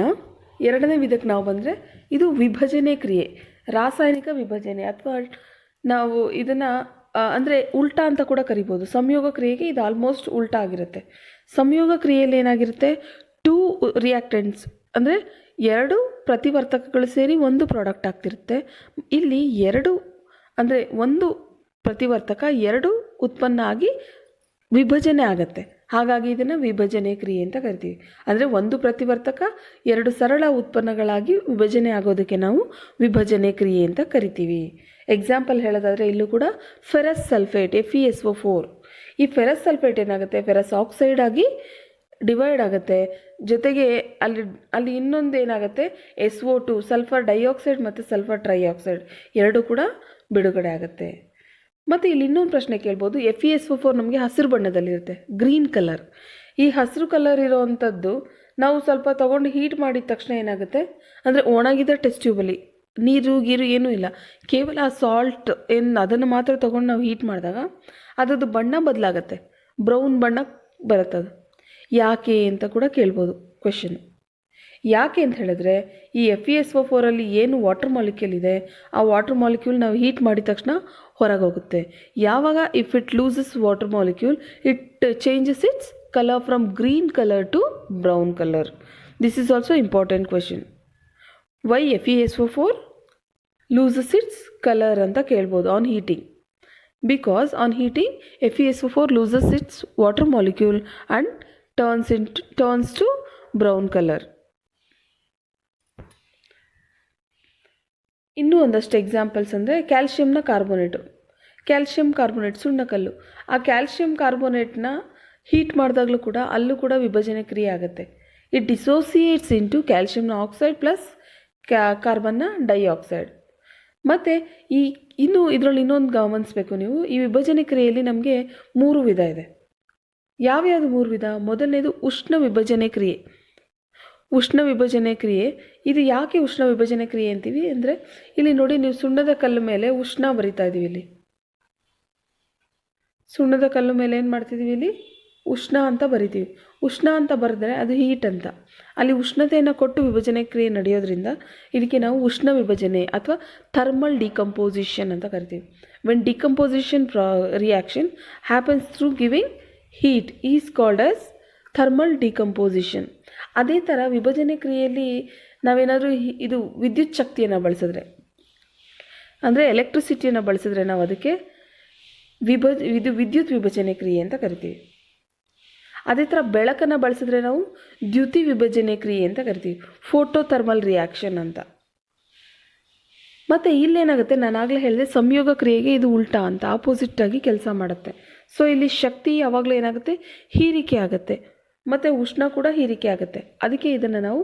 ಎರಡನೇ ವಿಧಕ್ಕೆ ನಾವು ಬಂದರೆ ಇದು ವಿಭಜನೆ ಕ್ರಿಯೆ, ರಾಸಾಯನಿಕ ವಿಭಜನೆ, ಅಥವಾ ನಾವು ಇದನ್ನು ಅಂದರೆ ಉಲ್ಟಾ ಅಂತ ಕೂಡ ಕರಿಬೋದು. ಸಂಯೋಗ ಕ್ರಿಯೆಗೆ ಇದು ಆಲ್ಮೋಸ್ಟ್ ಉಲ್ಟಾ ಆಗಿರುತ್ತೆ. ಸಂಯೋಗ ಕ್ರಿಯೆಯಲ್ಲಿ ಏನಾಗಿರುತ್ತೆ, 2 ರಿಯಾಕ್ಟೆಂಟ್ಸ್ ಅಂದರೆ 2 ಪ್ರತಿವರ್ತಕಗಳು ಸೇರಿ ಒಂದು ಪ್ರಾಡಕ್ಟ್ ಆಗ್ತಿರುತ್ತೆ. ಇಲ್ಲಿ 2 ಅಂದರೆ ಒಂದು ಪ್ರತಿವರ್ತಕ 2 ಉತ್ಪನ್ನ ಆಗಿ ವಿಭಜನೆ ಆಗುತ್ತೆ. ಹಾಗಾಗಿ ಇದನ್ನು ವಿಭಜನೆ ಕ್ರಿಯೆ ಅಂತ ಕರಿತೀವಿ. ಅಂದರೆ ಒಂದು ಪ್ರತಿವರ್ತಕ 2 ಸರಳ ಉತ್ಪನ್ನಗಳಾಗಿ ವಿಭಜನೆ ಆಗೋದಕ್ಕೆ ನಾವು ವಿಭಜನೆ ಕ್ರಿಯೆ ಅಂತ ಕರಿತೀವಿ. ಎಕ್ಸಾಂಪಲ್ ಹೇಳೋದಾದರೆ ಇಲ್ಲೂ ಕೂಡ ಫೆರಸ್ ಸಲ್ಫೇಟ್ FeSO4. ಈ ಫೆರಸ್ ಸಲ್ಫೇಟ್ ಏನಾಗುತ್ತೆ, ಫೆರಸ್ ಆಕ್ಸೈಡ್ ಆಗಿ ಡಿವೈಡ್ ಆಗುತ್ತೆ. ಜೊತೆಗೆ ಅಲ್ಲಿ ಇನ್ನೊಂದು ಏನಾಗುತ್ತೆ, SO2 ಸಲ್ಫರ್ ಡೈಆಕ್ಸೈಡ್ ಮತ್ತು ಸಲ್ಫರ್ ಟ್ರೈಆಕ್ಸೈಡ್ 2 ಕೂಡ ಬಿಡುಗಡೆ ಆಗುತ್ತೆ. ಮತ್ತು ಇಲ್ಲಿ ಇನ್ನೊಂದು ಪ್ರಶ್ನೆ ಕೇಳ್ಬೋದು, FeSO4 ನಮಗೆ ಹಸಿರು ಬಣ್ಣದಲ್ಲಿರುತ್ತೆ, ಗ್ರೀನ್ ಕಲರ್. ಈ ಹಸಿರು ಕಲರ್ ಇರೋವಂಥದ್ದು ನಾವು ಸ್ವಲ್ಪ ತೊಗೊಂಡು ಹೀಟ್ ಮಾಡಿದ ತಕ್ಷಣ ಏನಾಗುತ್ತೆ ಅಂದರೆ, ಒಣಗಿದ ಟೆಸ್ಟ್ ಟ್ಯೂಬಲ್ಲಿ ನೀರು ಏನೂ ಇಲ್ಲ, ಕೇವಲ ಆ ಸಾಲ್ಟ್ ಅದನ್ನು ಮಾತ್ರ ತೊಗೊಂಡು ನಾವು ಹೀಟ್ ಮಾಡಿದಾಗ ಅದರದ್ದು ಬಣ್ಣ ಬದಲಾಗತ್ತೆ, ಬ್ರೌನ್ ಬಣ್ಣ ಬರುತ್ತದು. ಯಾಕೆ ಅಂತ ಕೂಡ ಕೇಳ್ಬೋದು ಕ್ವೆಶನ್. ಯಾಕೆ ಅಂತ ಹೇಳಿದ್ರೆ, ಈ FeSO4ಅಲ್ಲಿ ಏನು ವಾಟರ್ ಮಾಲಿಕ್ಯೂಲ್ ಇದೆ, ಆ ವಾಟರ್ ಮಾಲಿಕ್ಯೂಲ್ ನಾವು ಹೀಟ್ ಮಾಡಿದ ತಕ್ಷಣ ಹೊರಗೆ ಹೋಗುತ್ತೆ. ಯಾವಾಗ if it loses water molecule, it changes its colour from green colour to brown colour. This is also important question. Why FeSO4 loses its color ಅಂತ ಕೇಳ್ಬೋದು on heating. Because on heating FeSO4 loses its water molecule and turns to brown color. ಇನ್ನೂ ಒಂದಷ್ಟು examples ಅಂದರೆ ಕ್ಯಾಲ್ಶಿಯಂನ carbonate. Calcium carbonate ಸುಣ್ಣಕಲ್ಲು. ಆ calcium ಕಾರ್ಬೋನೇಟ್ನ heat ಮಾಡಿದಾಗಲೂ ಕೂಡ ಅಲ್ಲೂ ಕೂಡ ವಿಭಜನೆ ಕ್ರಿಯೆ ಆಗುತ್ತೆ. ಇಟ್ ಡಿಸೋಸಿಯೇಟ್ಸ್ ಇಂಟು ಕ್ಯಾಲ್ಶಿಯಂನ ಆಕ್ಸೈಡ್ ಪ್ಲಸ್ ಕಾರ್ಬನ್ನ ಡೈಆಕ್ಸೈಡ್. ಮತ್ತು ಇದರಲ್ಲಿ ಇನ್ನೊಂದು ಗಮನಿಸಬೇಕು ನೀವು, ಈ ವಿಭಜನೆ ಕ್ರಿಯೆಯಲ್ಲಿ ನಮಗೆ 3 ವಿಧ ಇದೆ. ಯಾವ್ಯಾವುದು 3 ವಿಧ? ಮೊದಲನೇದು ಉಷ್ಣ ವಿಭಜನೆ ಕ್ರಿಯೆ. ಉಷ್ಣ ವಿಭಜನೆ ಕ್ರಿಯೆ, ಇದು ಯಾಕೆ ಉಷ್ಣ ವಿಭಜನೆ ಕ್ರಿಯೆ ಅಂತೀವಿ ಅಂದರೆ, ಇಲ್ಲಿ ನೋಡಿ ನೀವು ಸುಣ್ಣದ ಕಲ್ಲು ಮೇಲೆ ಉಷ್ಣ ಬರಿತಾ ಇದ್ದೀವಿ. ಇಲ್ಲಿ ಸುಣ್ಣದ ಕಲ್ಲು ಮೇಲೆ ಏನು ಮಾಡ್ತಿದ್ದೀವಿ? ಇಲ್ಲಿ ಉಷ್ಣ ಅಂತ ಬರಿತೀವಿ. ಉಷ್ಣ ಅಂತ ಬರೆದ್ರೆ ಅದು ಹೀಟ್ ಅಂತ. ಅಲ್ಲಿ ಉಷ್ಣತೆಯನ್ನು ಕೊಟ್ಟು ವಿಭಜನೆ ಕ್ರಿಯೆ ನಡೆಯೋದ್ರಿಂದ ಇದಕ್ಕೆ ನಾವು ಉಷ್ಣ ವಿಭಜನೆ ಅಥವಾ ಥರ್ಮಲ್ ಡಿಕಂಪೋಸಿಷನ್ ಅಂತ ಕರಿತೀವಿ. When decomposition reaction happens through giving heat is called as thermal decomposition. ಅದೇ ಥರ ವಿಭಜನೆ ಕ್ರಿಯೆಯಲ್ಲಿ ನಾವೇನಾದರೂ ಇದು ವಿದ್ಯುತ್ ಶಕ್ತಿಯನ್ನು ಬಳಸಿದ್ರೆ, ಅಂದರೆ ಎಲೆಕ್ಟ್ರಿಸಿಟಿಯನ್ನು ಬಳಸಿದ್ರೆ ನಾವು ಅದಕ್ಕೆ ವಿದ್ಯುತ್ ವಿಭಜನೆ ಕ್ರಿಯೆ ಅಂತ ಕರಿತೀವಿ. ಅದೇ ಥರ ಬೆಳಕನ್ನು ಬಳಸಿದ್ರೆ ನಾವು ದ್ಯುತಿ ವಿಭಜನೆ ಕ್ರಿಯೆ ಅಂತ ಕರಿತೀವಿ, ಫೋಟೋ ಥರ್ಮಲ್ ರಿಯಾಕ್ಷನ್ ಅಂತ. ಮತ್ತು ಇಲ್ಲೇನಾಗುತ್ತೆ, ನಾನು ಆಗಲೇ ಹೇಳಿದೆ ಸಂಯೋಗ ಕ್ರಿಯೆಗೆ ಇದು ಉಲ್ಟಾ ಅಂತ, ಆಪೋಸಿಟ್ಟಾಗಿ ಕೆಲಸ ಮಾಡುತ್ತೆ. ಸೊ ಇಲ್ಲಿ ಶಕ್ತಿ ಯಾವಾಗಲೂ ಏನಾಗುತ್ತೆ, ಹೀರಿಕೆ ಆಗುತ್ತೆ, ಮತ್ತು ಉಷ್ಣ ಕೂಡ ಹೀರಿಕೆ ಆಗುತ್ತೆ. ಅದಕ್ಕೆ ಇದನ್ನು ನಾವು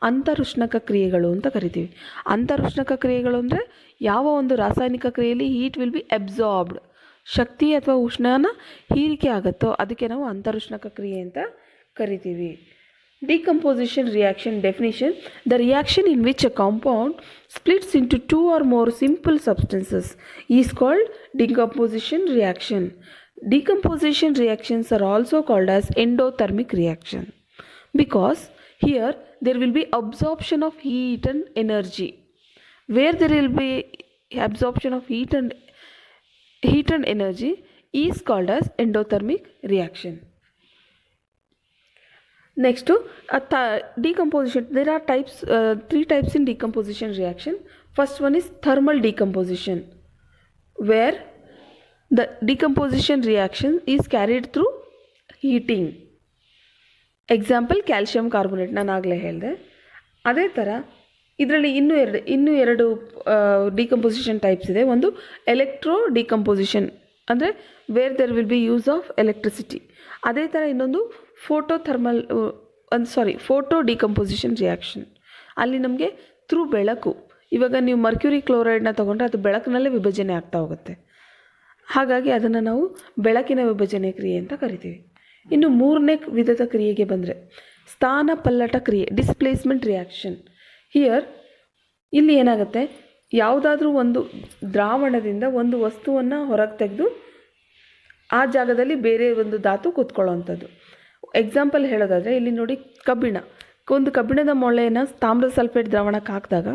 ಅಂತರುಷ್ಣಕ ಕ್ರಿಯೆಗಳು ಅಂತ ಕರಿತೀವಿ. ಅಂತರುಷ್ಣಕ ಕ್ರಿಯೆಗಳು ಅಂದರೆ ಯಾವ ಒಂದು ರಾಸಾಯನಿಕ ಕ್ರಿಯೆಯಲ್ಲಿ ಹೀಟ್ ವಿಲ್ ಬಿ ಅಬ್ಸಾರ್ಬ್ಡ್, ಶಕ್ತಿ ಅಥವಾ ಉಷ್ಣನ ಹೀರಿಕೆ ಆಗುತ್ತೋ ಅದಕ್ಕೆ ನಾವು ಅಂತರುಷ್ಣಕ ಕ್ರಿಯೆ ಅಂತ ಕರಿತೀವಿ. Decomposition reaction definition: the reaction in which a compound splits into 2 or more simple substances is called decomposition reaction. Decomposition reactions are also called as endothermic reaction because here there will be absorption of heat and energy. Where there will be absorption of heat and energy is called as endothermic reaction. Next to decomposition, there are 3 types in decomposition reaction. First one is thermal decomposition, where the decomposition reaction is carried through heating. Example calcium carbonate ನಾನು ಆಗಲೇ ಹೇಳಿದೆ. ಅದೇ ಥರ ಇದರಲ್ಲಿ ಇನ್ನೂ ಎರಡು decomposition types ಇದೆ. ಒಂದು ಎಲೆಕ್ಟ್ರೋ ಡಿಕಂಪೋಸಿಷನ್, ಅಂದರೆ where there will be use of electricity. ಅದೇ ಥರ ಇನ್ನೊಂದು ಫೋಟೋ ಡಿಕಂಪೋಸಿಷನ್ ರಿಯಾಕ್ಷನ್. ಅಲ್ಲಿ ನಮಗೆ ಥ್ರೂ ಬೆಳಕು, ಇವಾಗ ನೀವು ಮರ್ಕ್ಯೂರಿ ಕ್ಲೋರೈಡ್ನ ತೊಗೊಂಡ್ರೆ ಅದು ಬೆಳಕಿನಲ್ಲೇ ವಿಭಜನೆ ಆಗ್ತಾ ಹೋಗುತ್ತೆ. ಹಾಗಾಗಿ ಅದನ್ನು ನಾವು ಬೆಳಕಿನ ವಿಭಜನೆ ಕ್ರಿಯೆ ಅಂತ ಕರಿತೀವಿ. ಇನ್ನು 3ನೇ ವಿಧದ ಕ್ರಿಯೆಗೆ ಬಂದರೆ ಸ್ಥಾನ ಪಲ್ಲಟ ಕ್ರಿಯೆ, ಡಿಸ್ಪ್ಲೇಸ್ಮೆಂಟ್ ರಿಯಾಕ್ಷನ್. ಇಲ್ಲಿ ಏನಾಗುತ್ತೆ, ಯಾವುದಾದ್ರೂ ಒಂದು ದ್ರಾವಣದಿಂದ ಒಂದು ವಸ್ತುವನ್ನು ಹೊರಗೆ ತೆಗೆದು ಆ ಜಾಗದಲ್ಲಿ ಬೇರೆ ಒಂದು ಧಾತು ಕೂತ್ಕೊಳ್ಳೋವಂಥದ್ದು. ಎಕ್ಸಾಂಪಲ್ ಹೇಳೋದಾದರೆ ಇಲ್ಲಿ ನೋಡಿ, ಒಂದು ಕಬ್ಬಿಣದ ಮೊಳೆಯನ್ನು ತಾಮ್ರದ ಸಲ್ಫೇಟ್ ದ್ರಾವಣಕ್ಕೆ ಹಾಕಿದಾಗ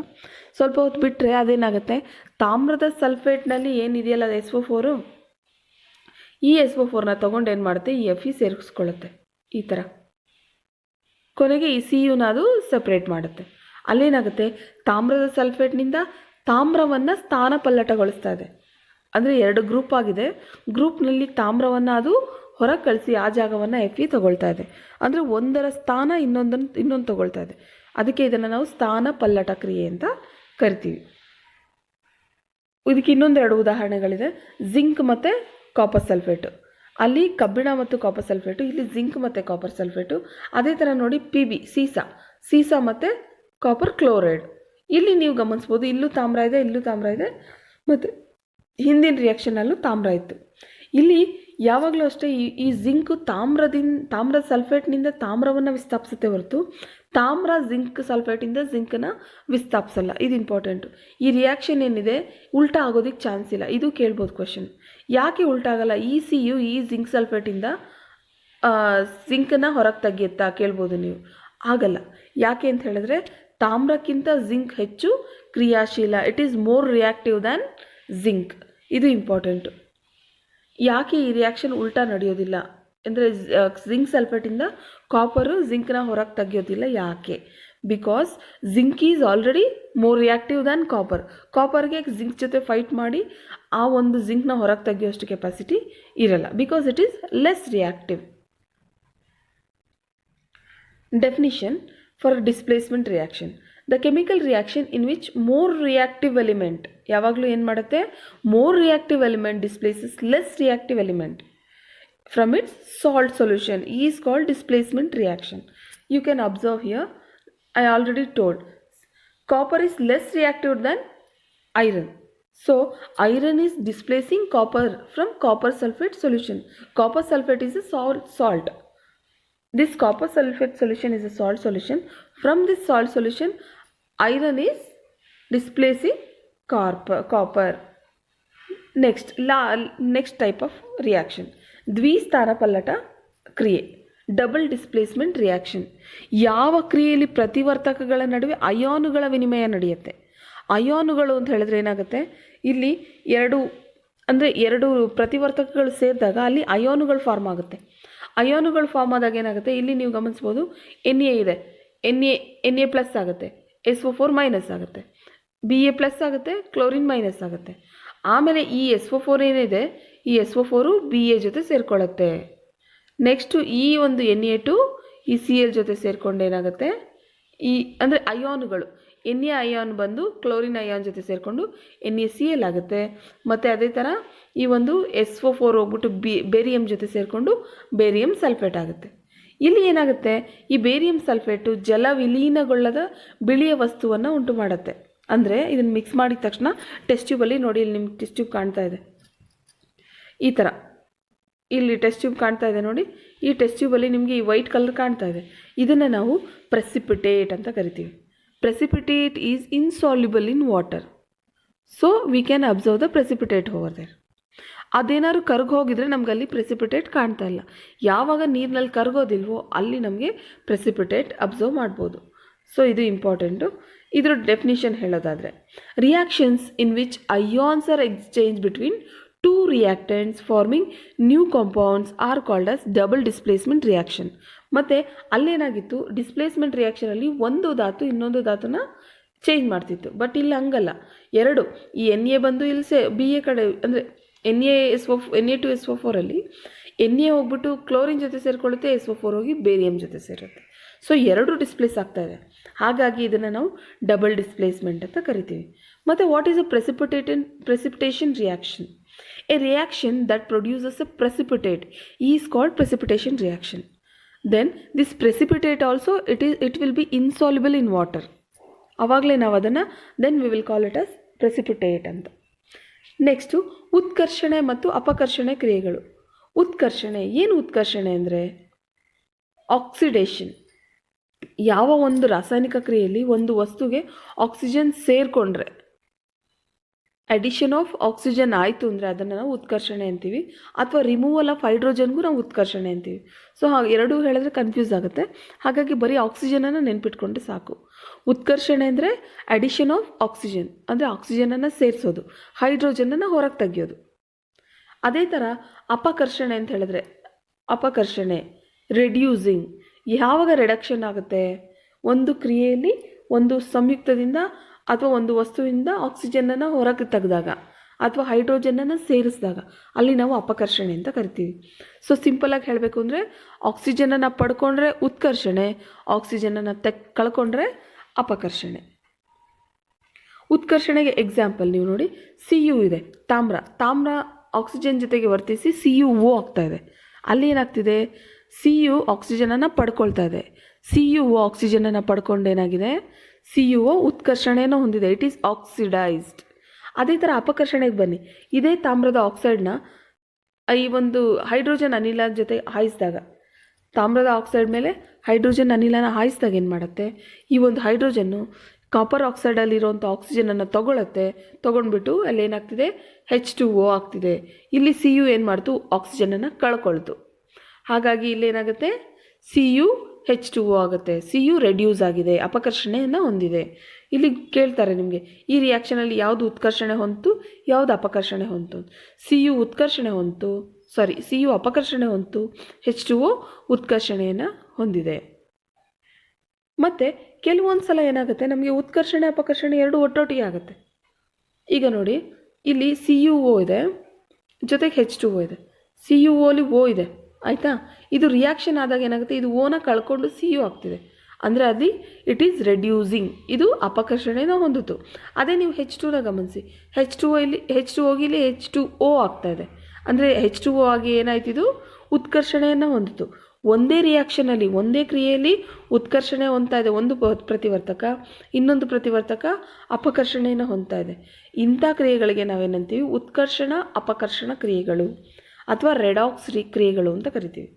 ಸ್ವಲ್ಪ ಹೊತ್ತು ಬಿಟ್ಟರೆ ಅದೇನಾಗುತ್ತೆ, ತಾಮ್ರದ ಸಲ್ಫೇಟ್ನಲ್ಲಿ ಏನಿದೆಯಲ್ಲ SO4, ಈ SO4ನ ತೊಗೊಂಡು ಏನು ಮಾಡುತ್ತೆ, ಈ Fe ಸೇರಿಸ್ಕೊಳ್ಳುತ್ತೆ. ಈ ಥರ ಕೊನೆಗೆ ಈ Cuನ ಅದು ಸಪ್ರೇಟ್ ಮಾಡುತ್ತೆ. ಅಲ್ಲೇನಾಗುತ್ತೆ, ತಾಮ್ರದ ಸಲ್ಫೇಟ್ನಿಂದ ತಾಮ್ರವನ್ನು ಸ್ಥಾನ ಪಲ್ಲಟಗೊಳಿಸ್ತಾ ಇದೆ. ಅಂದರೆ 2 ಗ್ರೂಪ್ ಆಗಿದೆ, ಗ್ರೂಪ್ನಲ್ಲಿ ತಾಮ್ರವನ್ನು ಅದು ಹೊರಗೆ ಕಳಿಸಿ ಆ ಜಾಗವನ್ನು Fe ತಗೊಳ್ತಾ ಇದೆ. ಅಂದರೆ ಒಂದರ ಸ್ಥಾನ ಇನ್ನೊಂದು ತಗೊಳ್ತಾ ಇದೆ. ಅದಕ್ಕೆ ಇದನ್ನು ನಾವು ಸ್ಥಾನ ಪಲ್ಲಟ ಕ್ರಿಯೆ ಅಂತ ಕರಿತೀವಿ. ಇದಕ್ಕೆ ಇನ್ನೊಂದೆರಡು ಉದಾಹರಣೆಗಳಿದೆ. ಜಿಂಕ್ ಮತ್ತು ಕಾಪರ್ ಸಲ್ಫೇಟು. ಅಲ್ಲಿ ಕಬ್ಬಿಣ ಮತ್ತು ಕಾಪರ್ ಸಲ್ಫೇಟು, ಇಲ್ಲಿ ಜಿಂಕ್ ಮತ್ತು ಕಾಪರ್ ಸಲ್ಫೇಟು. ಅದೇ ಥರ ನೋಡಿ Pb ಸೀಸಾ ಮತ್ತು ಕಾಪರ್ ಕ್ಲೋರೈಡ್. ಇಲ್ಲಿ ನೀವು ಗಮನಿಸ್ಬೋದು, ಇಲ್ಲೂ ತಾಮ್ರ ಇದೆ, ಇಲ್ಲೂ ತಾಮ್ರ ಇದೆ, ಮತ್ತು ಹಿಂದಿನ ರಿಯಾಕ್ಷನಲ್ಲೂ ತಾಮ್ರ ಇತ್ತು. ಇಲ್ಲಿ ಯಾವಾಗಲೂ ಅಷ್ಟೇ ಈ ಜಿಂಕು ತಾಮ್ರದ ಸಲ್ಫೇಟ್ನಿಂದ ತಾಮ್ರವನ್ನು ವಿಸ್ಥಾಪಿಸುತ್ತೆ ಹೊರತು ತಾಮ್ರ ಜಿಂಕ್ ಸಲ್ಫೇಟಿಂದ ಜಿಂಕನ್ನು ವಿಸ್ಥಾಪಿಸಲ್ಲ. ಇದು ಇಂಪಾರ್ಟೆಂಟು. ಈ ರಿಯಾಕ್ಷನ್ ಏನಿದೆ ಉಲ್ಟಾ ಆಗೋದಕ್ಕೆ ಚಾನ್ಸ್ ಇಲ್ಲ. ಇದು ಕೇಳ್ಬೋದು ಕ್ವಶನ್, ಯಾಕೆ ಉಲ್ಟಾ ಆಗಲ್ಲ? ಈ ಜಿಂಕ್ ಸಲ್ಫೇಟಿಂದ ಜಿಂಕನ್ನು ಹೊರಗೆ ತೆಗಿಯುತ್ತಾ ಕೇಳ್ಬೋದು ನೀವು. ಆಗಲ್ಲ. ಯಾಕೆ ಅಂತ ಹೇಳಿದ್ರೆ ತಾಮ್ರಕ್ಕಿಂತ ಜಿಂಕ್ ಹೆಚ್ಚು ಕ್ರಿಯಾಶೀಲ. It is more reactive than zinc. ಇದು ಇಂಪಾರ್ಟೆಂಟು. ಯಾಕೆ ಈ ರಿಯಾಕ್ಷನ್ ಉಲ್ಟಾ ನಡೆಯೋದಿಲ್ಲ ಅಂದರೆ ಜಿಂಕ್ ಸಲ್ಫೇಟಿಂದ ಕಾಪರು ಜಿಂಕ್ನ ಹೊರಗೆ ತೆಗೆಯೋದಿಲ್ಲ. ಯಾಕೆ? Because zinc is already more reactive than copper. ಕಾಪರ್ಗೆ ಜಿಂಕ್ ಜೊತೆ ಫೈಟ್ ಮಾಡಿ ಆ ಒಂದು ಜಿಂಕ್ನ ಹೊರಗೆ ತೆಗೆಯೋಷ್ಟು ಕೆಪಾಸಿಟಿ ಇರಲ್ಲ, because it is less reactive. Definition for displacement reaction: the chemical reaction in which more reactive element, ಯಾವಾಗಲೂ ಏನು ಮಾಡುತ್ತೆ, more reactive element displaces less reactive element from its salt solution is called displacement reaction. You can observe here, I already told, copper is less reactive than iron. So iron is displacing copper from copper sulfate solution. Copper sulfate is a salt. This copper sulfate solution is a salt solution. From this salt solution, iron is displacing copper. Next type of reaction, ದ್ವಿಸ್ಥಾನಪಲ್ಲಟ ಕ್ರಿಯೆ, double displacement reaction. ಯಾವ ಕ್ರಿಯೆಯಲ್ಲಿ ಪ್ರತಿವರ್ತಕಗಳ ನಡುವೆ ಅಯಾನುಗಳ ವಿನಿಮಯ ನಡೆಯುತ್ತೆ. ಅಯಾನುಗಳು ಅಂತ ಹೇಳಿದ್ರೆ ಏನಾಗುತ್ತೆ, ಇಲ್ಲಿ ಎರಡು ಪ್ರತಿವರ್ತಕಗಳು ಸೇರಿದಾಗ ಅಲ್ಲಿ ಅಯಾನುಗಳು ಫಾರ್ಮ್ ಆಗುತ್ತೆ. ಅಯಾನುಗಳು ಫಾರ್ಮ್ ಆದಾಗ ಏನಾಗುತ್ತೆ, ಇಲ್ಲಿ ನೀವು ಗಮನಿಸ್ಬೋದು, NA ಇದೆ, NA ಪ್ಲಸ್ ಆಗುತ್ತೆ, SO4 ಮೈನಸ್ ಆಗುತ್ತೆ, BA ಪ್ಲಸ್ ಆಗುತ್ತೆ, ಕ್ಲೋರಿನ್ ಮೈನಸ್ ಆಗುತ್ತೆ. ಆಮೇಲೆ ಈ SO4 ಏನಿದೆ, ಈ SO4 BA ಜೊತೆ ಸೇರಿಕೊಳ್ಳುತ್ತೆ. ನೆಕ್ಸ್ಟು ಈ ಒಂದು Na2 ಈ Cl ಜೊತೆ ಸೇರಿಕೊಂಡು ಏನಾಗುತ್ತೆ, ಈ ಅಂದರೆ ಅಯಾನುಗಳು NA ಅಯಾನ್ ಬಂದು ಕ್ಲೋರಿನ್ ಅಯಾನ್ ಜೊತೆ ಸೇರಿಕೊಂಡು NaCl ಆಗುತ್ತೆ. ಮತ್ತು ಅದೇ ಥರ ಈ ಒಂದು SO4 ಹೋಗ್ಬಿಟ್ಟು ಬೇರಿಯಂ ಜೊತೆ ಸೇರಿಕೊಂಡು ಬೇರಿಯಂ ಸಲ್ಫೇಟ್ ಆಗುತ್ತೆ. ಇಲ್ಲಿ ಏನಾಗುತ್ತೆ, ಈ ಬೇರಿಯಂ ಸಲ್ಫೇಟು ಜಲ ವಿಲೀನಗೊಳ್ಳದ ಬಿಳಿಯ ವಸ್ತುವನ್ನು ಉಂಟು ಮಾಡುತ್ತೆ. ಅಂದರೆ ಇದನ್ನು ಮಿಕ್ಸ್ ಮಾಡಿದ ತಕ್ಷಣ ಟೆಸ್ಟ್ ಟ್ಯೂಬಲ್ಲಿ ನೋಡಿ, ಇಲ್ಲಿ ನಿಮ್ಗೆ ಟೆಸ್ಟ್ ಟ್ಯೂಬ್ ಕಾಣ್ತಾ ಇದೆ, ಈ ಥರ ಇಲ್ಲಿ ಟೆಸ್ಟ್ ಟ್ಯೂಬ್ ಕಾಣ್ತಾ ಇದೆ ನೋಡಿ. ಈ ಟೆಸ್ಟ್ ಟ್ಯೂಬಲ್ಲಿ ನಿಮಗೆ ಈ ವೈಟ್ ಕಲರ್ ಕಾಣ್ತಾ ಇದೆ. ಇದನ್ನು ನಾವು ಪ್ರೆಸಿಪಿಟೇಟ್ ಅಂತ ಕರಿತೀವಿ. Precipitate is insoluble in water, so we can observe the precipitate over there. ಅದೇನಾದ್ರು ಕರ್ಗೋಗಿದ್ರೆ ನಮ್ಗೆ ಅಲ್ಲಿ ಪ್ರೆಸಿಪಿಟೇಟ್ ಕಾಣ್ತಾ ಇಲ್ಲ. ಯಾವಾಗ ನೀರಿನಲ್ಲಿ ಕರ್ಗೋದಿಲ್ವೋ ಅಲ್ಲಿ ನಮಗೆ ಪ್ರೆಸಿಪಿಟೇಟ್ ಅಬ್ಸರ್ವ್ ಮಾಡ್ಬೋದು. ಸೊ ಇದು ಇಂಪಾರ್ಟೆಂಟು. ಇದರ ಡೆಫಿನಿಷನ್ ಹೇಳೋದಾದರೆ, reactions in which ions R exchange between two reactants farming new compounds are called as double displacement reaction. ಮತ್ತು ಅಲ್ಲೇನಾಗಿತ್ತು, ಡಿಸ್ಪ್ಲೇಸ್ಮೆಂಟ್ ರಿಯಾಕ್ಷನಲ್ಲಿ ಒಂದು ಧಾತು ಇನ್ನೊಂದು ಧಾತುನ ಚೇಂಜ್ ಮಾಡ್ತಿತ್ತು. ಬಟ್ ಇಲ್ಲಿ ಹಂಗಲ್ಲ, ಎರಡು ಈ NA ಬಂದು ಇಲ್ಲಿ BA ಕಡೆ, ಅಂದರೆ Na2SO4 ಅಲ್ಲಿ NA ಹೋಗ್ಬಿಟ್ಟು ಕ್ಲೋರಿನ್ ಜೊತೆ ಸೇರಿಕೊಳ್ಳುತ್ತೆ, SO4 ಹೋಗಿ ಬೇರಿಯಂ ಜೊತೆ ಸೇರುತ್ತೆ. ಸೊ ಎರಡು ಡಿಸ್ಪ್ಲೇಸ್ ಆಗ್ತಾ ಇದೆ. ಹಾಗಾಗಿ ಇದನ್ನು ನಾವು ಡಬಲ್ ಡಿಸ್ಪ್ಲೇಸ್ಮೆಂಟ್ ಅಂತ ಕರಿತೀವಿ. ಮತ್ತು what is a precipitation reaction? A reaction that produces a precipitate is called precipitation reaction. Then this precipitate also it will be insoluble in water. ಆವಾಗಲೇ ನಾವು ಅದನ್ನು then we will call it as precipitate ಅಂತ. Next ಉತ್ಕರ್ಷಣೆ ಮತ್ತು ಅಪಕರ್ಷಣೆ ಕ್ರಿಯೆಗಳು. ಉತ್ಕರ್ಷಣೆ ಏನು? ಉತ್ಕರ್ಷಣೆ ಅಂದರೆ ಆಕ್ಸಿಡೇಷನ್. ಯಾವ ಒಂದು ರಾಸಾಯನಿಕ ಕ್ರಿಯೆಯಲ್ಲಿ ಒಂದು ವಸ್ತುಗೆ ಆಕ್ಸಿಜನ್ ಸೇರಿಕೊಂಡ್ರೆ, ಅಡಿಷನ್ ಆಫ್ ಆಕ್ಸಿಜನ್ ಆಯಿತು ಅಂದರೆ ಅದನ್ನು ನಾವು ಉತ್ಕರ್ಷಣೆ ಅಂತೀವಿ. ಅಥವಾ ರಿಮೂವಲ್ ಆಫ್ ಹೈಡ್ರೋಜನ್ಗೂ ನಾವು ಉತ್ಕರ್ಷಣೆ ಅಂತೀವಿ. ಸೊ ಎರಡೂ ಹೇಳಿದ್ರೆ ಕನ್ಫ್ಯೂಸ್ ಆಗುತ್ತೆ. ಹಾಗಾಗಿ ಬರೀ ಆಕ್ಸಿಜನನ್ನು ನೆನ್ಪಿಟ್ಕೊಂಡ್ರೆ ಸಾಕು. ಉತ್ಕರ್ಷಣೆ ಅಂದರೆ ಅಡಿಷನ್ ಆಫ್ ಆಕ್ಸಿಜನ್, ಅಂದರೆ ಆಕ್ಸಿಜನನ್ನು ಸೇರಿಸೋದು, ಹೈಡ್ರೋಜನನ್ನು ಹೊರಗೆ ತೆಗೆಯೋದು. ಅದೇ ಥರ ಅಪಕರ್ಷಣೆ ಅಂತ ಹೇಳಿದ್ರೆ, ಅಪಕರ್ಷಣೆ ರೆಡ್ಯೂಸಿಂಗ್. ಯಾವಾಗ ರಿಡಕ್ಷನ್ ಆಗುತ್ತೆ, ಒಂದು ಕ್ರಿಯೆಯಲ್ಲಿ ಒಂದು ಸಂಯುಕ್ತದಿಂದ ಅಥವಾ ಒಂದು ವಸ್ತುವಿಂದ ಆಕ್ಸಿಜನನ್ನು ಹೊರಗೆ ತೆಗೆದಾಗ ಅಥವಾ ಹೈಡ್ರೋಜನನ್ನು ಸೇರಿಸಿದಾಗ ಅಲ್ಲಿ ನಾವು ಅಪಕರ್ಷಣೆ ಅಂತ ಕರಿತೀವಿ. ಸೊ ಸಿಂಪಲಾಗಿ ಹೇಳಬೇಕು ಅಂದರೆ, ಆಕ್ಸಿಜನನ್ನು ಪಡ್ಕೊಂಡ್ರೆ ಉತ್ಕರ್ಷಣೆ, ಆಕ್ಸಿಜನನ್ನು ಕಳ್ಕೊಂಡ್ರೆ ಅಪಕರ್ಷಣೆ. ಉತ್ಕರ್ಷಣೆಗೆ ಎಕ್ಸಾಂಪಲ್ ನೀವು ನೋಡಿ, Cu ಇದೆ, ತಾಮ್ರ ಆಕ್ಸಿಜನ್ ಜೊತೆಗೆ ವರ್ತಿಸಿ CuO ಆಗ್ತಾ ಇದೆ. ಅಲ್ಲಿ ಏನಾಗ್ತಿದೆ, Cu ಆಕ್ಸಿಜನನ್ನು ಪಡ್ಕೊಳ್ತಾ ಇದೆ. Cu ಆಕ್ಸಿಜನನ್ನು ಪಡ್ಕೊಂಡೇನಾಗಿದೆ, Cu ಉತ್ಕರ್ಷಣೆಯನ್ನು ಹೊಂದಿದೆ, ಇಟ್ ಈಸ್ ಆಕ್ಸಿಡೈಸ್ಡ್. ಅದೇ ಥರ ಅಪಕರ್ಷಣೆಗೆ ಬನ್ನಿ. ಇದೇ ತಾಮ್ರದ ಆಕ್ಸೈಡ್ನ ಈ ಒಂದು ಹೈಡ್ರೋಜನ್ ಅನಿಲ ಜೊತೆ ಹಾಯಿಸಿದಾಗ, ತಾಮ್ರದ ಆಕ್ಸೈಡ್ ಮೇಲೆ ಹೈಡ್ರೋಜನ್ ಅನಿಲನ ಹಾಯಿಸಿದಾಗ ಏನು ಮಾಡುತ್ತೆ, ಈ ಒಂದು ಹೈಡ್ರೋಜನ್ನು ಕಾಪರ್ ಆಕ್ಸೈಡಲ್ಲಿರುವಂಥ ಆಕ್ಸಿಜನನ್ನು ತೊಗೊಂಡ್ಬಿಟ್ಟು ಅಲ್ಲಿ ಏನಾಗ್ತಿದೆ, H2O ಆಗ್ತಿದೆ. ಇಲ್ಲಿ Cu ಏನು ಮಾಡ್ತು, ಆಕ್ಸಿಜನನ್ನು ಕಳ್ಕೊಳ್ತು. ಹಾಗಾಗಿ ಇಲ್ಲೇನಾಗುತ್ತೆ, Cu H2O ಆಗುತ್ತೆ. Cu ರೆಡ್ಯೂಸ್ ಆಗಿದೆ, ಅಪಕರ್ಷಣೆಯನ್ನು ಹೊಂದಿದೆ. ಇಲ್ಲಿ ಕೇಳ್ತಾರೆ ನಿಮಗೆ, ಈ ರಿಯಾಕ್ಷನಲ್ಲಿ ಯಾವುದು ಉತ್ಕರ್ಷಣೆ ಹೊಂತು, ಯಾವುದು ಅಪಕರ್ಷಣೆ ಹೊಂತು? Cu ಉತ್ಕರ್ಷಣೆ ಹೊಂತು, Cu ಅಪಕರ್ಷಣೆ ಹೊಂದಿತು, H2O ಉತ್ಕರ್ಷಣೆಯನ್ನು ಹೊಂದಿದೆ. ಮತ್ತು ಕೆಲವೊಂದು ಸಲ ಏನಾಗುತ್ತೆ, ನಮಗೆ ಉತ್ಕರ್ಷಣೆ ಅಪಕರ್ಷಣೆ ಎರಡು ಒಟ್ಟೊಟ್ಟಿಗೆ ಆಗುತ್ತೆ. ಈಗ ನೋಡಿ, ಇಲ್ಲಿ CuO ಇದೆ, ಜೊತೆಗೆ H2O ಇದೆ. CuOಲಿ O ಇದೆ, ಆಯಿತಾ. ಇದು ರಿಯಾಕ್ಷನ್ ಆದಾಗ ಏನಾಗುತ್ತೆ, ಇದು ಓನ ಕಳ್ಕೊಂಡು Cu ಆಗ್ತಿದೆ. ಅಂದರೆ ಅಲ್ಲಿ ಇಟ್ ಈಸ್ ರೆಡ್ಯೂಸಿಂಗ್, ಇದು ಅಪಕರ್ಷಣೆನ ಹೊಂದಿತು. ಅದೇ ನೀವು H2ನ ಗಮನಿಸಿ, H2Oಗೆ ಇಲ್ಲಿ H2O ಆಗ್ತಾಯಿದೆ. ಅಂದರೆ H2O ಆಗಿ ಏನಾಯ್ತು, ಇದು ಉತ್ಕರ್ಷಣೆಯನ್ನು ಹೊಂದಿತು. ಒಂದೇ ರಿಯಾಕ್ಷನಲ್ಲಿ, ಒಂದೇ ಕ್ರಿಯೆಯಲ್ಲಿ ಉತ್ಕರ್ಷಣೆ ಹೊಂದ್ತಾ ಇದೆ ಒಂದು ಪ್ರತಿವರ್ತಕ, ಇನ್ನೊಂದು ಪ್ರತಿವರ್ತಕ ಅಪಕರ್ಷಣೆಯನ್ನು ಹೊಂದ್ತಾ ಇದೆ. ಇಂಥ ಕ್ರಿಯೆಗಳಿಗೆ ನಾವೇನಂತೀವಿ, ಉತ್ಕರ್ಷಣ ಅಪಕರ್ಷಣ ಕ್ರಿಯೆಗಳು ಅಥವಾ ರೆಡಾಕ್ಸ್ ಕ್ರಿಯೆಗಳು ಅಂತ ಕರಿತೀವಿ.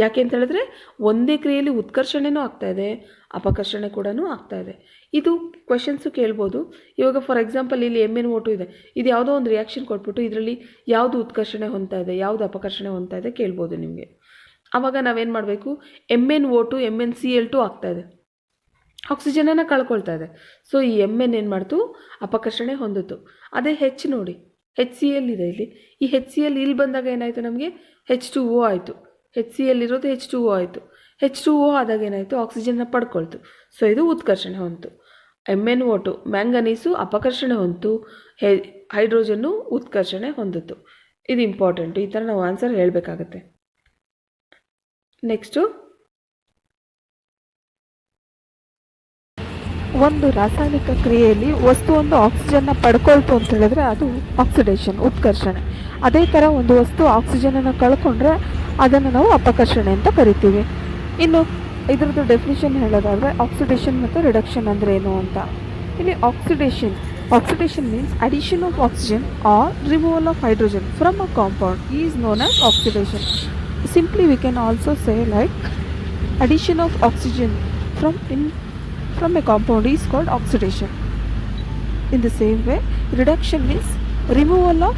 ಯಾಕೆ ಅಂತ ಹೇಳಿದ್ರೆ ಒಂದೇ ಕ್ರಿಯೆಯಲ್ಲಿ ಉತ್ಕರ್ಷಣೆನೂ ಆಗ್ತಾಯಿದೆ, ಅಪಕರ್ಷಣೆ ಕೂಡ ಆಗ್ತಾಯಿದೆ. ಇದು ಕ್ವೆಶನ್ಸು ಕೇಳ್ಬೋದು. ಇವಾಗ ಫಾರ್ ಎಕ್ಸಾಂಪಲ್ ಇಲ್ಲಿ MnO2 ಇದೆ, ಇದು ಯಾವುದೋ ಒಂದು ರಿಯಾಕ್ಷನ್ ಕೊಟ್ಬಿಟ್ಟು ಇದರಲ್ಲಿ ಯಾವುದು ಉತ್ಕರ್ಷಣೆ ಹೊಂದ್ತಾ ಇದೆ, ಯಾವುದು ಅಪಕರ್ಷಣೆ ಹೊಂದ್ತಾ ಇದೆ ಕೇಳ್ಬೋದು ನಿಮಗೆ. ಆವಾಗ ನಾವೇನು ಮಾಡಬೇಕು, MnO2 MnCl2 ಆಗ್ತಾಯಿದೆ, ಆಕ್ಸಿಜನನ್ನು ಕಳ್ಕೊಳ್ತಾ ಇದೆ. ಸೊ ಈ Mn ಏನು ಮಾಡ್ತು, ಅಪಕರ್ಷಣೆ ಹೊಂದಿತು. ಅದೇ H ನೋಡಿ, HCl ಇದೆ ಇಲ್ಲಿ, ಈ HCl ಇಲ್ಲಿ ಬಂದಾಗ ಏನಾಯಿತು, ನಮಗೆ H2O ಆಯಿತು. HCl ಇರೋದು H2O ಆಯಿತು. H2O ಆದಾಗ ಏನಾಯಿತು, ಆಕ್ಸಿಜನ್ನ ಪಡ್ಕೊಳ್ತು. ಸೊ ಇದು ಉತ್ಕರ್ಷಣೆ ಹೊಂದಿತು. MnO2 manganese ಅಪಕರ್ಷಣೆ ಹೊಂದಿತು, hydrogen ಉತ್ಕರ್ಷಣೆ ಹೊಂದಿತು. ಇದು ಇಂಪಾರ್ಟೆಂಟು, ಈ ಥರ ನಾವು ಆನ್ಸರ್ ಹೇಳಬೇಕಾಗತ್ತೆ. ನೆಕ್ಸ್ಟು, ಒಂದು ರಾಸಾಯನಿಕ ಕ್ರಿಯೆಯಲ್ಲಿ ವಸ್ತುವೊಂದು ಆಕ್ಸಿಜನ್ನ ಪಡ್ಕೊಳ್ತು ಅಂತ ಹೇಳಿದ್ರೆ ಅದು ಆಕ್ಸಿಡೇಷನ್, ಉತ್ಕರ್ಷಣೆ. ಅದೇ ಥರ ಒಂದು ವಸ್ತು ಆಕ್ಸಿಜನನ್ನು ಕಳ್ಕೊಂಡ್ರೆ ಅದನ್ನು ನಾವು ಅಪಕರ್ಷಣೆ ಅಂತ ಕರಿತೀವಿ. ಇನ್ನು ಇದರದ್ದು ಡೆಫಿನಿಷನ್ ಹೇಳೋದಾದರೆ ಆಕ್ಸಿಡೇಷನ್ ಮತ್ತು ರಿಡಕ್ಷನ್ ಅಂದರೆ ಏನು ಅಂತ. ಇಲ್ಲಿ oxidation means addition of oxygen or removal of hydrogen from a compound is known as oxidation. Simply we can also say like addition of oxygen from a compound is called oxidation. In the same way, reduction means removal of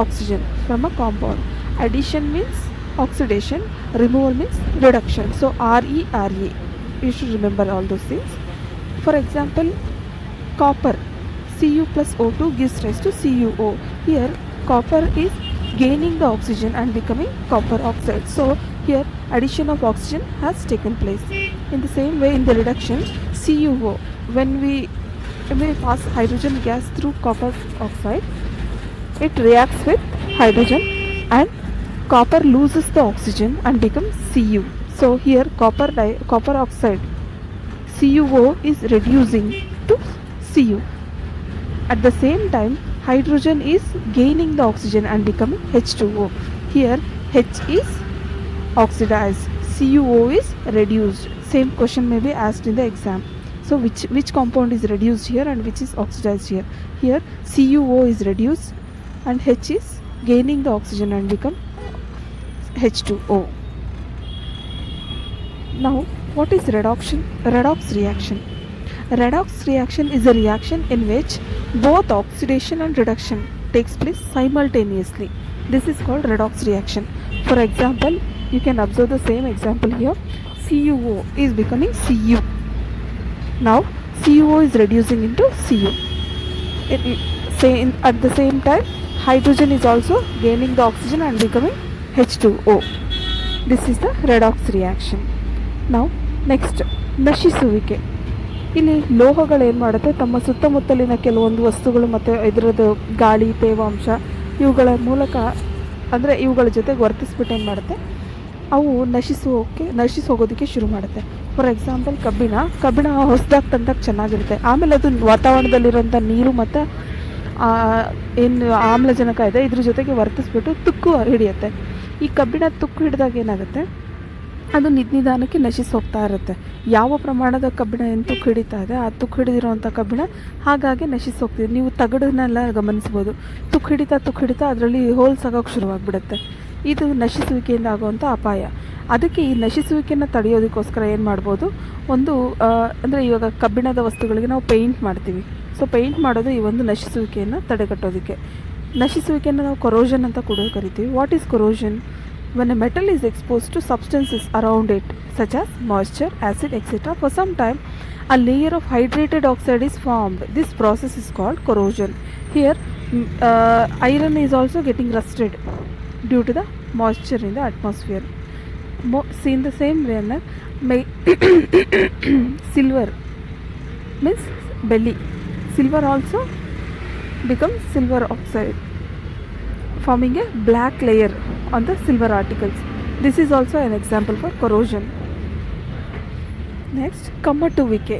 oxygen from a compound. Addition means oxidation, removal means reduction. So RE. You should remember all those things. For example, copper, Cu plus O2 gives rise to CuO. Here copper is gaining the oxygen and becoming copper oxide. So here addition of oxygen has taken place. In the same way, in the reduction, CuO, when we pass hydrogen gas through copper oxide, it reacts with hydrogen and copper loses the oxygen and becomes Cu. So here copper oxide CuO is reducing to Cu. At the same time, hydrogen is gaining the oxygen and becoming H2O. Here H is oxidized, CuO is reduced. Same question may be asked in the exam. So which compound is reduced here and which is oxidized here? Here CuO is reduced and H is gaining the oxygen and become H2O. Now what is redox reaction? Redox reaction is a reaction in which both oxidation and reduction takes place simultaneously. This is called redox reaction. For example, you can observe the same example here. CuO is becoming Cu. Now CuO is reducing into Cu. At the same time, hydrogen is also gaining the oxygen and becoming H2O. This is the redox reaction. Now next, ನಶಿಸುವಿಕೆ. ಇಲ್ಲಿ ಲೋಹಗಳು ಏನು ಮಾಡುತ್ತೆ, ತಮ್ಮ ಸುತ್ತಮುತ್ತಲಿನ ಕೆಲವೊಂದು ವಸ್ತುಗಳು ಮತ್ತು ಇದರದ್ದು ಗಾಳಿ, ತೇವಾಂಶ ಇವುಗಳ ಮೂಲಕ, ಅಂದರೆ ಇವುಗಳ ಜೊತೆಗೆ ವರ್ತಿಸ್ಬಿಟ್ಟು ಏನು ಮಾಡುತ್ತೆ, ಅವು ನಶಿಸೋಗೋದಕ್ಕೆ ಶುರು ಮಾಡುತ್ತೆ. ಫಾರ್ ಎಕ್ಸಾಂಪಲ್ ಕಬ್ಬಿಣ ಹೊಸದಾಗಿ ತಂದಾಗ ಚೆನ್ನಾಗಿರುತ್ತೆ, ಆಮೇಲೆ ಅದು ವಾತಾವರಣದಲ್ಲಿರೋಂಥ ನೀರು ಮತ್ತು ಏನು ಆಮ್ಲಜನಕ ಇದೆ ಇದ್ರ ಜೊತೆಗೆ ವರ್ತಿಸ್ಬಿಟ್ಟು ತುಕ್ಕು ಹಿಡಿಯುತ್ತೆ. ಈ ಕಬ್ಬಿಣ ತುಕ್ಕು ಹಿಡಿದಾಗ ಏನಾಗುತ್ತೆ, ಅದು ನಿಧಾನಕ್ಕೆ ನಶಿಸಿ ಹೋಗ್ತಾ ಇರುತ್ತೆ. ಯಾವ ಪ್ರಮಾಣದ ಕಬ್ಬಿಣ ಏನು ತುಕ್ಕು ಹಿಡಿತಾ ಇದೆ, ಆ ತುಕ್ಕು ಹಿಡಿದಿರೋವಂಥ ಕಬ್ಬಿಣ ಹಾಗಾಗಿ ನಶಿಸಿ ಹೋಗ್ತಿದೆ. ನೀವು ತಗಡನ್ನೆಲ್ಲ ಗಮನಿಸ್ಬೋದು, ತುಕ್ಕು ಹಿಡಿತಾ ಅದರಲ್ಲಿ ಹೋಲ್ಸ್ ಆಗೋಕ್ಕೆ ಶುರುವಾಗ್ಬಿಡುತ್ತೆ. ಇದು ನಶಿಸುವಿಕೆಯಿಂದ ಆಗುವಂಥ ಅಪಾಯ. ಅದಕ್ಕೆ ಈ ನಶಿಸುವಿಕೆಯನ್ನು ತಡೆಯೋದಕ್ಕೋಸ್ಕರ ಏನು ಮಾಡ್ಬೋದು, ಅಂದರೆ ಇವಾಗ ಕಬ್ಬಿಣದ ವಸ್ತುಗಳಿಗೆ ನಾವು ಪೇಂಟ್ ಮಾಡ್ತೀವಿ. ಸೊ ಪೇಂಟ್ ಮಾಡೋದು ಈ ಒಂದು ನಶಿಸುವಿಕೆಯನ್ನು ತಡೆಗಟ್ಟೋದಕ್ಕೆ. ನಶಿಸುವಿಕೆಯನ್ನು ನಾವು ಕೊರೋಷನ್ ಅಂತ ಕೂಡ ಕರಿತೀವಿ. What is corrosion? When a metal is exposed to substances around it, such as moisture, acid, etc., for some time, a layer of hydrated oxide is formed. This process is called corrosion. Here, iron is also getting rusted. due to the moisture in the atmosphere. In the same manner, silver means belly. Silver also becomes silver oxide, forming a black layer on the silver articles. This is also an example for corrosion. Next ಕಮ್ಮಟುವಿಕೆ.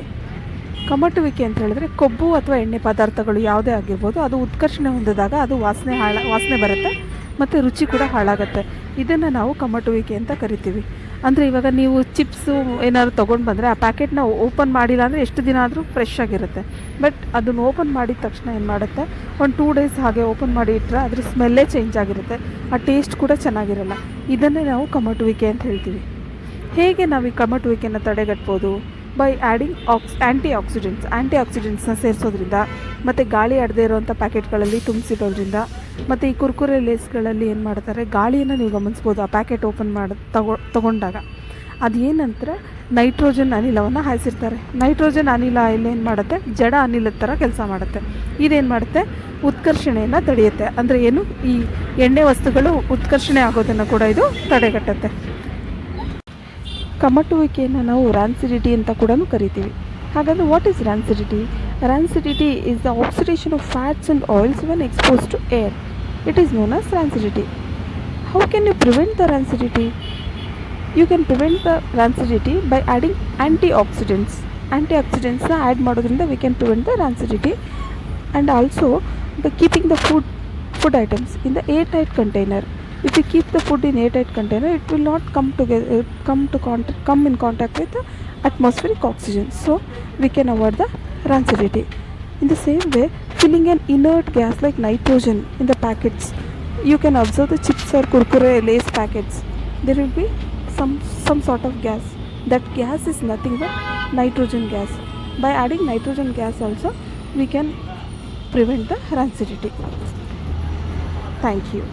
ಕಮ್ಮಟುವಿಕೆ ಅಂತ ಹೇಳಿದ್ರೆ ಕೊಬ್ಬು ಅಥವಾ ಎಣ್ಣೆ ಪದಾರ್ಥಗಳು ಯಾವುದೇ ಆಗಿರ್ಬೋದು, ಅದು ಉತ್ಕರ್ಷಣೆ ಹೊಂದಿದಾಗ ಅದು ವಾಸನೆ ಬರುತ್ತೆ ಮತ್ತು ರುಚಿ ಕೂಡ ಹಾಳಾಗುತ್ತೆ. ಇದನ್ನು ನಾವು ಕಮ್ಮಟುವಿಕೆ ಅಂತ ಕರಿತೀವಿ. ಅಂದರೆ ಇವಾಗ ನೀವು ಚಿಪ್ಸು ಏನಾದ್ರು ತೊಗೊಂಡು ಬಂದರೆ ಆ ಪ್ಯಾಕೆಟ್ನ ಓಪನ್ ಮಾಡಿಲ್ಲ ಅಂದರೆ ಎಷ್ಟು ದಿನ ಆದರೂ ಫ್ರೆಶ್ ಆಗಿರುತ್ತೆ. ಬಟ್ ಅದನ್ನು ಓಪನ್ ಮಾಡಿದ ತಕ್ಷಣ ಏನು ಮಾಡುತ್ತೆ, ಒಂದು 2 days ಹಾಗೆ ಓಪನ್ ಮಾಡಿ ಇಟ್ಟರೆ ಅದ್ರ ಸ್ಮೆಲ್ಲೇ ಚೇಂಜ್ ಆಗಿರುತ್ತೆ, ಆ ಟೇಸ್ಟ್ ಕೂಡ ಚೆನ್ನಾಗಿರಲ್ಲ. ಇದನ್ನೇ ನಾವು ಕಮ್ಮಟುವಿಕೆ ಅಂತ ಹೇಳ್ತೀವಿ. ಹೇಗೆ ನಾವು ಈ ಕಮ್ಮಟುವಿಕೆಯನ್ನು ತಡೆಗಟ್ಬೋದು? ಬೈ ಆ್ಯಡಿಂಗ್ ಆ್ಯಂಟಿ ಆಕ್ಸಿಡೆಂಟ್ಸ್ನ ಸೇರಿಸೋದ್ರಿಂದ, ಮತ್ತು ಗಾಳಿ ಆಡದೇ ಇರೋವಂಥ ಪ್ಯಾಕೆಟ್ಗಳಲ್ಲಿ ತುಂಬಿಸಿಡೋದ್ರಿಂದ, ಮತ್ತು ಈ ಕುರ್ಕುರೆ ಲೇಸ್ಗಳಲ್ಲಿ ಏನು ಮಾಡ್ತಾರೆ, ಗಾಳಿಯನ್ನು ನೀವು ಗಮನಿಸ್ಬೋದು ಆ ಪ್ಯಾಕೆಟ್ ಓಪನ್ ತೊಗೊಂಡಾಗ. ಅದೇನಂತಾರೆ, ನೈಟ್ರೋಜನ್ ಅನಿಲವನ್ನು ಹಾಯಿಸಿರ್ತಾರೆ. ನೈಟ್ರೋಜನ್ ಅನಿಲ ಇಲ್ಲೇನು ಮಾಡುತ್ತೆ, ಜಡ ಅನಿಲದ ಥರ ಕೆಲಸ ಮಾಡುತ್ತೆ. ಇದೇನು ಮಾಡುತ್ತೆ, ಉತ್ಕರ್ಷಣೆಯನ್ನು ತಡೆಯುತ್ತೆ. ಅಂದರೆ ಏನು, ಈ ಎಣ್ಣೆ ವಸ್ತುಗಳು ಉತ್ಕರ್ಷಣೆ ಆಗೋದನ್ನು ಕೂಡ ಇದು ತಡೆಗಟ್ಟುತ್ತೆ. ಕಮ್ಮಟುವಿಕೆಯನ್ನು ನಾವು ರಾನ್ಸಿಡಿಟಿ ಅಂತ ಕೂಡ ಕರಿತೀವಿ. ಹಾಗಾದರೆ what is rancidity? Rancidity is the oxidation of fats and oils when exposed to air. It is known as rancidity. How can you prevent the rancidity? You can prevent the rancidity by adding antioxidants. Antioxidants add ಮಾಡೋದ್ರಿಂದ we can prevent the rancidity, and also by keeping the food items in the airtight container. If you keep the food in airtight container, it will not come in contact with the atmospheric oxygen. So we can avoid the rancidity. In the same way, filling an inert gas like nitrogen in the packets. You can observe the chips or kurkure lace packets. There will be some sort of gas. That gas is nothing but nitrogen gas. By adding nitrogen gas also, we can prevent the rancidity. Thank you.